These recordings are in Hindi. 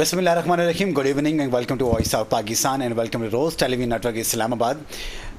बिस्मिल्लाहिर्रहमानिर्रहीम। Good evening and welcome to Voice of Pakistan and welcome to Roze television network Islamabad.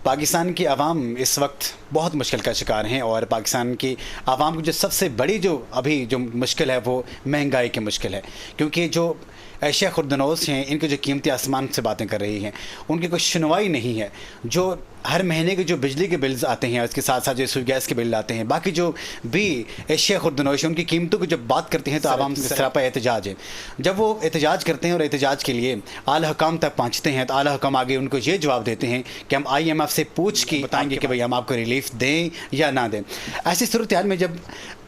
Pakistan की आवाम इस वक्त बहुत मुश्किल का शिकार हैं और पाकिस्तान की आवाम की जो सबसे बड़ी जो मुश्किल है वो महंगाई की मुश्किल है, क्योंकि जो एशिया खुर्दनोस हैं इनकी जो कीमती आसमान से बातें कर रही हैं उनकी कोई सुनवाई नहीं है। जो हर महीने के जो बिजली के बिल्स आते हैं उसके साथ साथ जो रसोई गैस के बिल आते हैं, बाकी जो भी एशिया खुर्दनोश उनकी कीमतों की जब बात करते हैं तो आवाम सरापा एहतजाज है। जब वो एहतजाज करते हैं और एहतजाज के लिए आला हुकाम तक पहुँचते हैं तो आला हुकाम आगे उनको ये जवाब देते हैं कि हम IMF से पूछ के बताएंगे कि भाई हम आपको रिलीफ दें या ना दें। ऐसी सूरत हाल में जब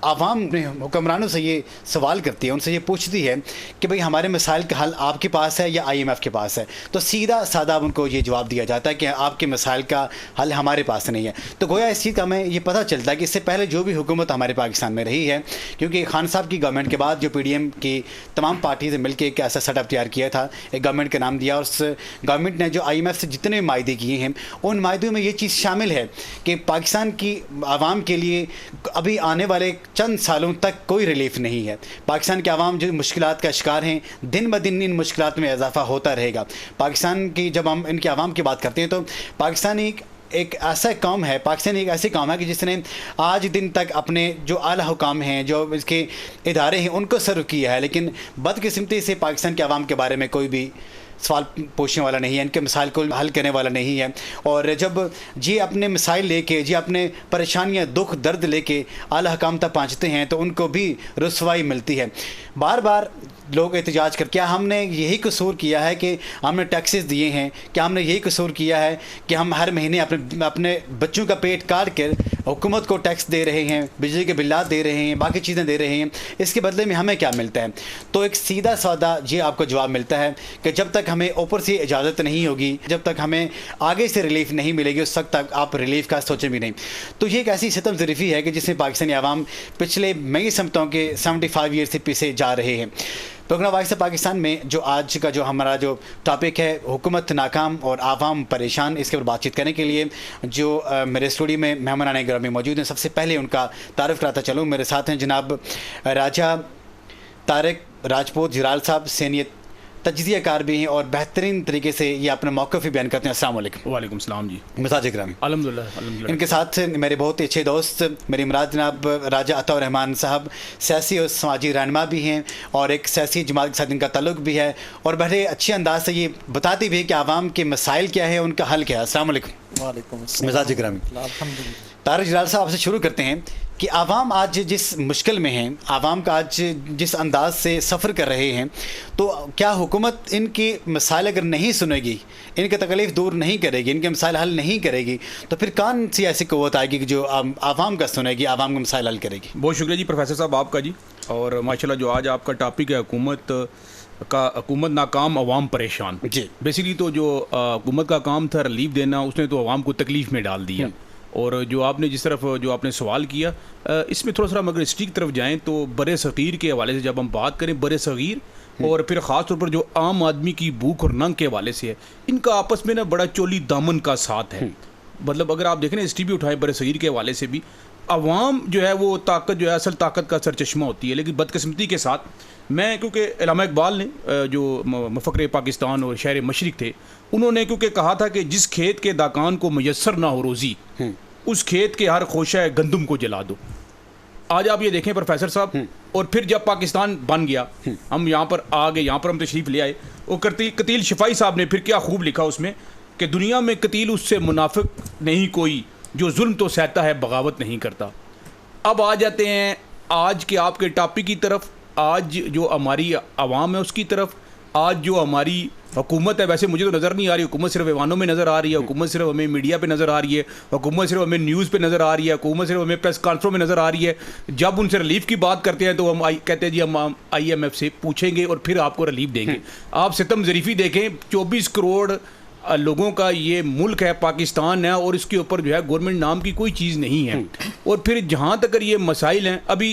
आवाम हुक्मरानों से ये सवाल करती है, उनसे ये पूछती है कि भाई हमारे मसाइल का हल आपके पास है या IMF के पास है, तो सीधा सादा उनको ये जवाब दिया जाता है कि आपके मसाइल का हल हमारे पास नहीं है। तो गोया इस चीज़ का हमें ये पता चलता है कि इससे पहले जो भी हुकूमत हमारे पाकिस्तान में रही है, क्योंकि खान साहब की गवर्नमेंट के बाद जो PDM की तमाम पार्टी से मिलकर एक ऐसा सेटअप तैयार किया था, एक गवर्नमेंट का नाम दिया और उस गवर्नमेंट ने जो IMF से जितने मायदे किए हैं उन मायदों में ये चीज़ शामिल है कि पाकिस्तान की आवाम के लिए अभी आने वाले चंद सालों तक कोई रिलीफ नहीं है। पाकिस्तान के आवाम जो मुश्किलात का शिकार हैं, दिन ब दिन इन मुश्किलात में इजाफा होता रहेगा। पाकिस्तान की जब हम इनके आवाम की बात करते हैं तो पाकिस्तान एक ऐसा कौम है, पाकिस्तान एक ऐसी कौम है कि जिसने आज दिन तक अपने जो आला हुकाम हैं, जो इसके इदारे हैं, उनको सर्व किया है, लेकिन बदकिस्मती से पाकिस्तान के आवाम के बारे में कोई भी सवाल पूछने वाला नहीं है, इनके मसाइल को हल करने वाला नहीं है। और जब जी अपने मसाइल लेके, जी अपने परेशानियां दुख दर्द लेके आला हुकाम तक पहुँचते हैं तो उनको भी रुसवाई मिलती है। बार बार लोग एहतजाज कर, क्या हमने यही कसूर किया है कि हमने टैक्सेस दिए हैं, क्या हमने यही कसूर किया है कि हम हर महीने अपने बच्चों का पेट काट कर हुकूमत को टैक्स दे रहे हैं, बिजली के बिल्लात दे रहे हैं, बाकी चीज़ें दे रहे हैं, इसके बदले में हमें क्या मिलता है? तो एक सीधा सादा ये आपको जवाब मिलता है कि जब तक हमें ऊपर से इजाज़त नहीं होगी, जब तक हमें आगे से रिलीफ नहीं मिलेगी, उस वक्त तक आप रिलीफ का सोचें भी नहीं। तो ये एक ऐसी सितम ज़रीफ़ी है कि जिसमें पाकिस्तानी आवाम पिछले मई समतों के 75 ईयर से पीछे जा रहे हैं। प्रोग्राम वॉइस ऑफ पाकिस्तान में जो आज का जो हमारा जो टॉपिक है, हुकूमत नाकाम और आवाम परेशान, इसके ऊपर बातचीत करने के लिए जो मेरे स्टूडियो में मेहमानान ग्रामी मौजूद हैं, सबसे पहले उनका तारुफ कराता चलूँ। मेरे साथ हैं जनाब राजा तारिक राजपूत जिराल साहब, सीनियर तज्ज़ियाकार भी हैं और बेहतरीन तरीके से ये अपना मौक़िफ़ भी बयान करते हैं। अस्सलाम वालेकुम। वालेकुम सलाम जी। मिजाज ग्रामी। अल्हम्दुलिल्लाह। इनके साथ मेरे बहुत ही अच्छे दोस्त, मेरी मुराद जनाब राजा अता रहमान साहब, सियासी और समाजी रहनुमा भी हैं और एक सियासी जमात के साथ इनका ताल्लुक़ भी है और बड़े अच्छे अंदाज से ये बताती भी है कि आवाम के मसाइल क्या है, उनका हल क्या है। अस्सलाम वालेकुम। वालेकुम मिजाज ग्रामी। तारिक जिलाल साहब, आपसे शुरू करते हैं कि आवाम आज जिस मुश्किल में हैं, आवाम का आज जिस अंदाज से सफ़र कर रहे हैं, तो क्या हुकूमत इनकी मसाइल अगर नहीं सुनेगी, इनकी तकलीफ़ दूर नहीं करेगी, इनके मसाइल हल नहीं करेगी, तो फिर कौन सी ऐसी क़ुव्वत आएगी कि जो आवाम का सुनेगी, आवाम के मसाइल हल करेगी? बहुत शुक्रिया जी प्रोफेसर साहब आपका जी। और माशाल्लाह जो आज आपका टॉपिक है हुकूमत नाकाम अवाम परेशान जी। बेसिकली तो जो हुकूमत का काम था रिलीफ देना, उसने तो अवाम को तकलीफ़ में डाल दिया। और जो आपने जिस तरफ जो आपने सवाल किया, इसमें थोड़ा सा अगर हिस्ट्री की तरफ जाएँ तो बड़े सग़ीर के हवाले से जब हम बात करें, बड़े सग़ीर और फिर ख़ास तौर पर जो आम आदमी की भूख और नंग के हवाले से है, इनका आपस में ना बड़ा चोली दामन का साथ है। मतलब अगर आप देखें ना, हिस्ट्री भी उठाएं बड़े सग़ीर के हवाले से भी, अवाम जो है वो ताकत जो है असल ताकत का सरचश्मा होती है। लेकिन बदकिस्मती के साथ मैं, क्योंकि अल्लामा इकबाल ने जो मफ़क़र पाकिस्तान और शायर मशरिक़ थे, उन्होंने क्योंकि कहा था कि जिस खेत के दाकान को मयसर ना हो रोज़ी, उस खेत के हर खोशा गंदम को जला दो। आज आप ये देखें प्रोफेसर साहब, और फिर जब पाकिस्तान बन गया, हम यहाँ पर आ गए, यहाँ पर हम तशरीफ़ ले आए, और कतील शिफाई साहब ने फिर क्या खूब लिखा उसमें कि दुनिया में कतील उससे मुनाफिक नहीं कोई, जो जुल्म तो सहता है बगावत नहीं करता। अब आ जाते हैं आज के आपके टॉपिक की तरफ। आज जो हमारी आवाम है उसकी तरफ, आज जो हमारी हुकूमत है, वैसे मुझे तो नज़र नहीं आ रही हुकूमत, सिर्फ ऐवानों में नज़र आ रही है, हुकूमत सिर्फ हमें मीडिया पे नज़र आ रही है, हुकूमत सिर्फ हमें न्यूज़ पे नज़र आ रही है, हुकूमत सिर्फ हमें प्रेस कॉन्फ्रेंस में नज़र आ रही है। जब उनसे रिलीफ की बात करते हैं तो हम कहते हैं जी हम IMF से पूछेंगे और फिर आपको रिलीफ देंगे। आप सितम ज़रीफ़ी देखें, 24 करोड़ लोगों का ये मुल्क है, पाकिस्तान है, और इसके ऊपर जो है गवर्नमेंट नाम की कोई चीज़ नहीं है। और फिर जहाँ तक ये मसाइल हैं, अभी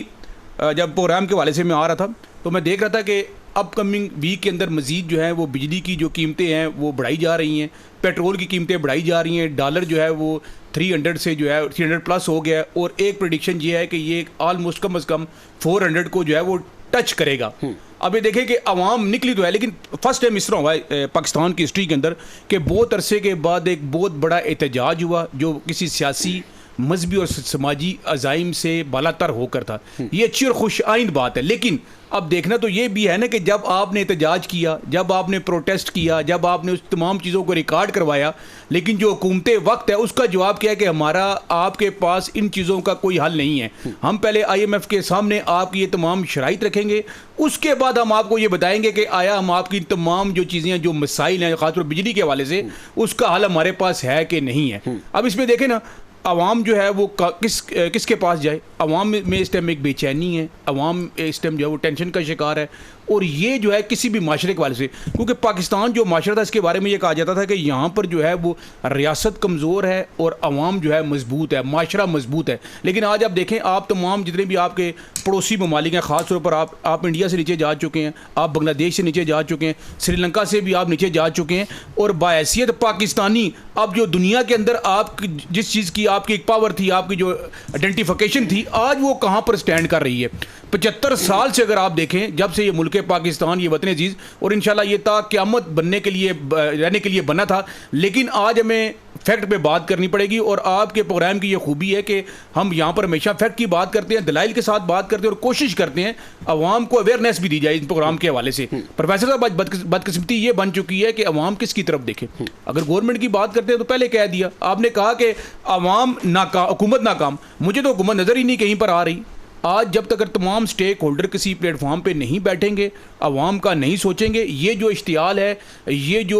जब प्रोग्राम के हवाले से मैं आ रहा था तो मैं देख रहा था कि अपकमिंग वीक के अंदर मज़ीद जो है वो बिजली की जो कीमतें हैं वो बढ़ाई जा रही हैं, पेट्रोल की कीमतें बढ़ाई जा रही हैं, डॉलर जो है वो 300 से जो है 300 प्लस हो गया है, और एक प्रेडिक्शन ये है कि ये ऑलमोस्ट कम अज़ कम 400 को जो है वो टच करेगा। अब ये देखें कि अवाम निकली तो है, लेकिन फर्स्ट टाइम इस तरह हुआ है पाकिस्तान की हिस्ट्री के अंदर कि बहुत अरसे के बाद एक बहुत बड़ा एहतजाज हुआ जो किसी सियासी, मजहबी और समाजी अजाइम से बालातर होकर था। ये अच्छी और खुश आइंद बात है, लेकिन अब देखना तो ये भी है ना कि जब आपने एहतजाज किया, जब आपने प्रोटेस्ट किया, जब आपने उस तमाम चीज़ों को रिकॉर्ड करवाया, लेकिन जो हुकूमत वक्त है उसका जवाब क्या है कि हमारा आपके पास इन चीज़ों का कोई हल नहीं है। हम पहले IMF के सामने आपकी ये तमाम शराइत रखेंगे, उसके बाद हम आपको ये बताएंगे कि आया हम आपकी तमाम जो चीज़ें, जो मसाइल हैं ख़ासतौर बिजली के हवाले से, उसका हल हमारे पास है कि नहीं है। अब इसमें देखें ना, अवाम जो है वो किसके पास जाए? अवाम में इस टाइम एक बेचैनी है, अवाम इस टाइम जो है वो टेंशन का शिकार है, और ये जो है किसी भी माशरे के वाले से, क्योंकि पाकिस्तान जो माशरा था इसके बारे में ये कहा जाता था कि यहाँ पर जो है वो रियासत कमज़ोर है और अवाम जो है मजबूत है, माशरा मजबूत है। लेकिन आज आप देखें, आप तमाम जितने भी आपके पड़ोसी ममालिक हैं, ख़ास तौर पर आप इंडिया से नीचे जा चुके हैं, आप बांग्लादेश से नीचे जा चुके हैं, श्रीलंका से भी आप नीचे जा चुके हैं, और बाहैसियत पाकिस्तानी अब जो दुनिया के अंदर आप जिस चीज़ की आपकी एक पावर थी, आपकी जो आइडेंटिफिकेशन थी, आज वो कहाँ पर स्टैंड कर रही है। 75 साल से अगर आप देखें, जब से ये मुल्क पाकिस्तान, ये वतन अजीज़, और इंशाल्लाह ये ता क़यामत बनने के लिए, रहने के लिए बना था, लेकिन आज हमें फैक्ट पे बात करनी पड़ेगी। और आपके प्रोग्राम की ये खूबी है कि हम यहाँ पर हमेशा फैक्ट की बात करते हैं, दलाइल के साथ बात करते हैं, और कोशिश करते हैं अवाम को अवेयरनेस भी दी जाए इस प्रोग्राम के हवाले से। प्रोफेसर साहब, आज बदकिस्मती ये बन चुकी है कि अवाम किसकी तरफ देखे। अगर गवर्नमेंट की बात करते हैं तो पहले कह दिया आपने, कहा कि अवाम नाकाम, हुकूमत नाकाम। मुझे तो हुकूमत नज़र ही नहीं कहीं पर आ रही। आज जब तक तमाम स्टेक होल्डर किसी प्लेटफॉर्म पे नहीं बैठेंगे, अवाम का नहीं सोचेंगे, ये जो इश्तियाल है, ये जो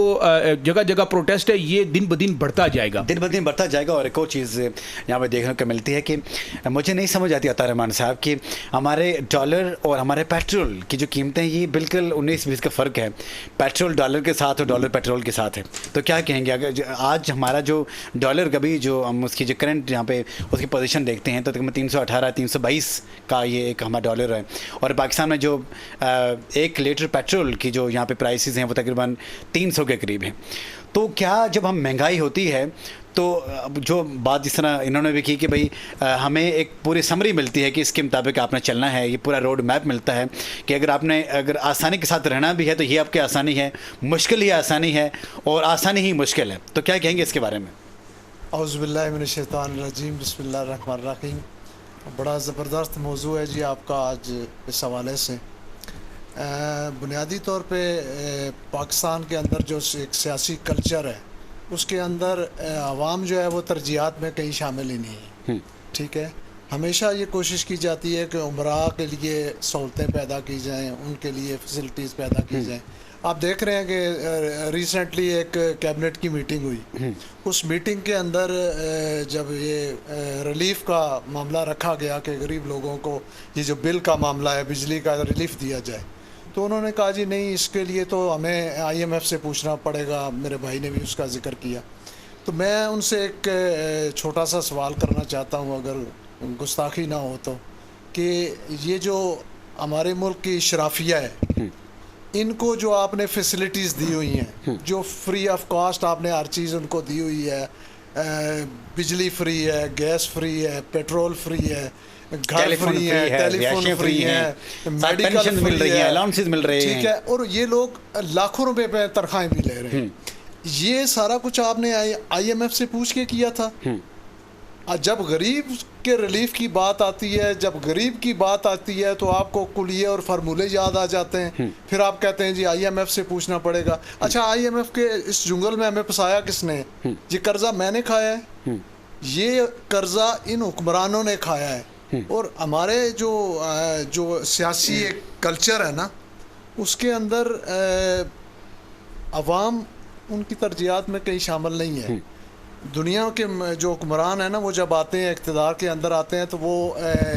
जगह जगह प्रोटेस्ट है, ये दिन ब दिन बढ़ता जाएगा, दिन ब दिन बढ़ता जाएगा। और एक और चीज़ यहाँ पे देखने को मिलती है कि मुझे नहीं समझ आती अता रहमान साहब कि हमारे डॉलर और हमारे पेट्रोल की जो कीमतें, ये बिल्कुल 19-20 का फ़र्क है। पेट्रोल डॉलर के साथ और डॉलर पेट्रोल के साथ है। तो क्या कहेंगे अगर आज हमारा जो डॉलर कभी जो हम उसकी जो करंट यहाँ पे उसकी पोजीशन देखते हैं तो तकरीबन 318-322 का ये एक हमारा डॉलर है, और पाकिस्तान में जो 1 लीटर पेट्रोल की जो यहाँ पे प्राइसेस हैं वो तकरीबन 300 के करीब हैं। तो क्या जब हम महंगाई होती है तो जो बात जिस तरह इन्होंने भी की कि भाई हमें एक पूरी समरी मिलती है कि इसके मुताबिक आपने चलना है, ये पूरा रोड मैप मिलता है कि अगर आसानी के साथ रहना भी है तो ये आपकी आसानी है, मुश्किल ही आसानी है, और आसानी ही मुश्किल है। तो क्या कहेंगे इसके बारे में? औज़ुबिल्लाहि मिनश्शैतानिर्रजीम, बिस्मिल्लाहिर्रहमानिर्रहीम। बड़ा ज़बरदस्त मौजू है जी आपका आज इस हवाले से। बुनियादी तौर पे पाकिस्तान के अंदर जो एक सियासी कल्चर है उसके अंदर आवाम जो है वो तरजीहात में कहीं शामिल ही नहीं है। ठीक है, हमेशा ये कोशिश की जाती है कि उमरा के लिए सहूलतें पैदा की जाएं, उनके लिए फैसिलिटीज़ पैदा की जाएं। आप देख रहे हैं कि रिसेंटली एक कैबिनेट की मीटिंग हुई, उस मीटिंग के अंदर जब ये रिलीफ का मामला रखा गया कि गरीब लोगों को ये जो बिल का मामला है, बिजली का रिलीफ दिया जाए, तो उन्होंने कहा जी नहीं, इसके लिए तो हमें IMF से पूछना पड़ेगा। मेरे भाई ने भी उसका जिक्र किया। तो मैं उनसे एक छोटा सा सवाल करना चाहता हूँ, अगर गुस्ताखी ना हो तो, कि ये जो हमारे मुल्क की शराफिया है, इनको जो आपने फैसिलिटीज़ दी हुई हैं, जो फ्री ऑफ कॉस्ट आपने हर चीज़ उनको दी हुई है, बिजली फ्री है, गैस फ्री है, पेट्रोल फ्री है, घर फ्री है, टेलीफोन फ्री है, मेडिकल मिल रही है, अलाउंसेस मिल रहे हैं, ठीक है, और ये लोग लाखों रुपए पे तनख्वाहें भी ले रहे हैं। ये सारा कुछ आपने IMF से पूछ के किया था। जब गरीब के रिलीफ की बात आती है, जब गरीब की बात आती है तो आपको कुलिये और फार्मूले याद आ जाते हैं। फिर आप कहते हैं जी IMF से पूछना पड़ेगा। अच्छा, IMF के इस जुंगल में हमें फंसाया किसने? ये कर्जा मैंने खाया है, ये कर्जा इन हुक्मरानों ने खाया है। और हमारे जो सियासी एक कल्चर है ना, उसके अंदर अवाम उनकी तरजीहात में कहीं शामिल नहीं है। दुनिया के जो हुक्मरान है ना, वो जब आते हैं इक़्तिदार के अंदर आते हैं तो वो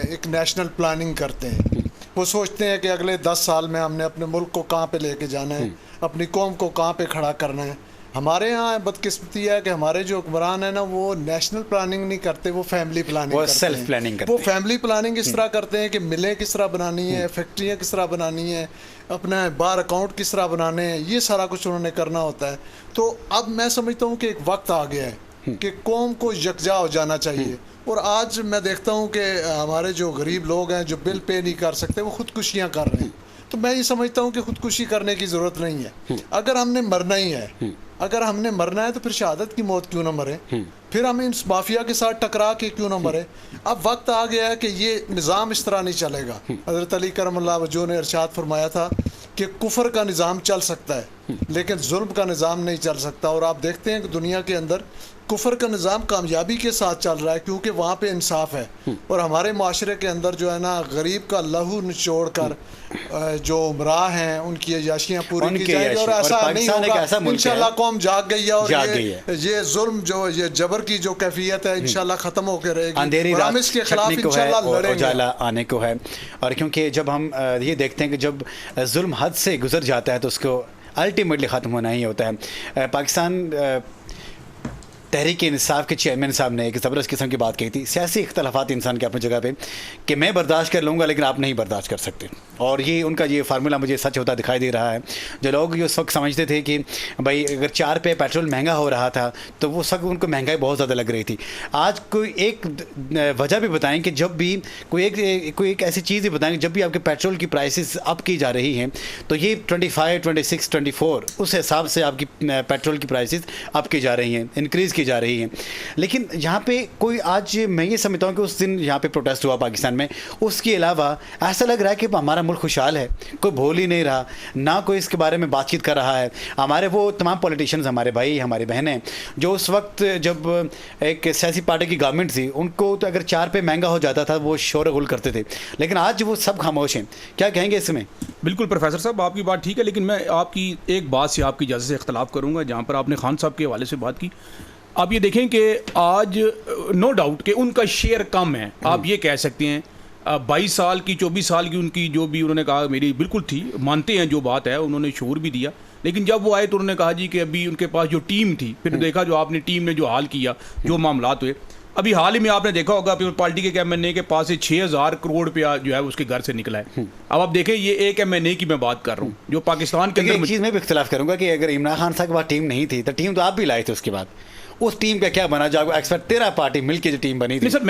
एक नेशनल प्लानिंग करते हैं। वो सोचते हैं कि अगले 10 साल में हमने अपने मुल्क को कहाँ पे लेके जाना है, अपनी कौम को कहाँ पे खड़ा करना है। हमारे यहाँ बदकिस्मती है कि हमारे जो हुक्मरान है ना, वो नेशनल प्लानिंग नहीं करते, वो फैमिली प्लानिंग करते हैं, सेल्फ प्लानिंग करते हैं। वो फैमिली प्लानिंग इस तरह करते हैं कि मिलें किस तरह बनानी है, फैक्ट्रियाँ किस तरह बनानी है, अपना बार अकाउंट किस तरह बनाने हैं, ये सारा कुछ उन्होंने करना होता है। तो अब मैं समझता हूँ कि एक वक्त आ गया है कि कौम को यकजा हो जाना चाहिए। और आज मैं देखता हूँ कि हमारे जो गरीब लोग हैं जो बिल पे नहीं कर सकते, वो खुदकुशियाँ कर रहे हैं। तो मैं ये समझता हूँ कि खुदकुशी करने की ज़रूरत नहीं है। अगर हमने मरना ही है, अगर हमने मरना है तो फिर शहादत की मौत क्यों ना मरे, फिर हम इन माफिया के साथ टकरा के क्यों ना मरे। अब वक्त आ गया है कि ये निज़ाम इस तरह नहीं चलेगा। हज़रत अली करमल्लाह वजह ने इरशाद फरमाया था कि कुफर का निज़ाम चल सकता है लेकिन जुल्म का निज़ाम नहीं चल सकता। और आप देखते हैं कि दुनिया के अंदर कुफर का निज़ाम कामयाबी के साथ चल रहा है क्योंकि वहाँ पे इंसाफ है। और हमारे माशरे के अंदर जो है ना, गरीब का लहू निचोड़ कर जो उमरा हैं उनकी अयाशियाँ पूरी की जाएगी। और ऐसा नहीं होगा, इंशाल्लाह कौम जाग गई है। और ये जुल्म जो ये जबर की जो कैफियत है इंशाल्लाह ख़त्म होकर रहेगी। अंधेरी रात इसके खिलाफ इंशाल्लाह लड़ेंगे, उजाला आने को है। और क्योंकि जब हम ये देखते हैं कि जब जुल्म हद से गुजर जाता है तो उसको अल्टीमेटली ख़त्म होना ही होता है। पाकिस्तान तहरीक इंसाफ के चेयरमैन साहब ने एक ज़बरदस्त किस्म की बात कही थी, सियासी इख्तलाफात इंसान के अपनी जगह पे, कि मैं बर्दाश्त कर लूँगा लेकिन आप नहीं बर्दाश्त कर सकते। और ये उनका ये फार्मूला मुझे सच होता दिखाई दे रहा है। जो लोग उस वक्त समझते थे कि भाई अगर 4 पे पेट्रोल महंगा हो रहा था तो वो सब उनको महंगाई बहुत ज़्यादा लग रही थी। आज कोई एक वजह भी बताएं कि जब भी कोई एक ऐसी चीज़ भी बताएं, जब भी आपके पेट्रोल की प्राइसेस अप की जा रही हैं तो ये 25, 26, 24 उस हिसाब से आपकी पेट्रोल की प्राइसेस अप की जा रही हैं, इंक्रीज़ जा रही हैं। लेकिन यहाँ पे कोई, आज मैं ये समझता हूँ कि उस दिन यहाँ पे प्रोटेस्ट हुआ पाकिस्तान में, उसके अलावा ऐसा लग रहा है कि हमारा मुल्क खुशहाल है, कोई भूल ही नहीं रहा, ना कोई इसके बारे में बातचीत कर रहा है। हमारे वो तमाम पॉलिटिशियंस, हमारे भाई, हमारी बहनें जो उस वक्त जब एक सियासी पार्टी की गवर्नमेंट थी, उनको तो अगर 4 पे महंगा हो जाता था वो शोर गुल करते थे, लेकिन आज वो सब खामोश हैं। क्या कहेंगे इसमें? बिल्कुल प्रोफेसर साहब, आपकी बात ठीक है, लेकिन मैं आपकी एक बात से आपकी इजाज़त से इख्तलाफ करूँगा। जहाँ पर आपने खान साहब के हवाले से बात की, आप ये देखें कि आज नो डाउट कि उनका शेयर कम है, आप ये कह सकते हैं। 22 साल की, 24 साल की उनकी जो भी उन्होंने कहा मेरी बिल्कुल थी, मानते हैं जो बात है, उन्होंने शूर भी दिया। लेकिन जब वो आए तो उन्होंने कहा जी कि अभी उनके पास जो टीम थी, फिर देखा जो आपने टीम ने जो हाल किया, जो मामलात हुए, अभी हाल ही में आपने देखा होगा पीपल पार्टी के एमएनए के पास से 6000 करोड़ रुपया जो है उसके घर से निकला है। अब आप देखें, ये एक एमएनए की मैं बात कर रहा हूँ जो पाकिस्तान के अंदर। एक चीज़ में भी इख्तिलाफ करूंगा कि अगर इमरान खान साहब के पास टीम नहीं थी तो टीम तो आप भी लाए थे, उसके बाद उस टीम का क्या बना? जाओ एक्सपर्ट 13 पार्टी मिलकर जो टीम बनी थी। नहीं सर,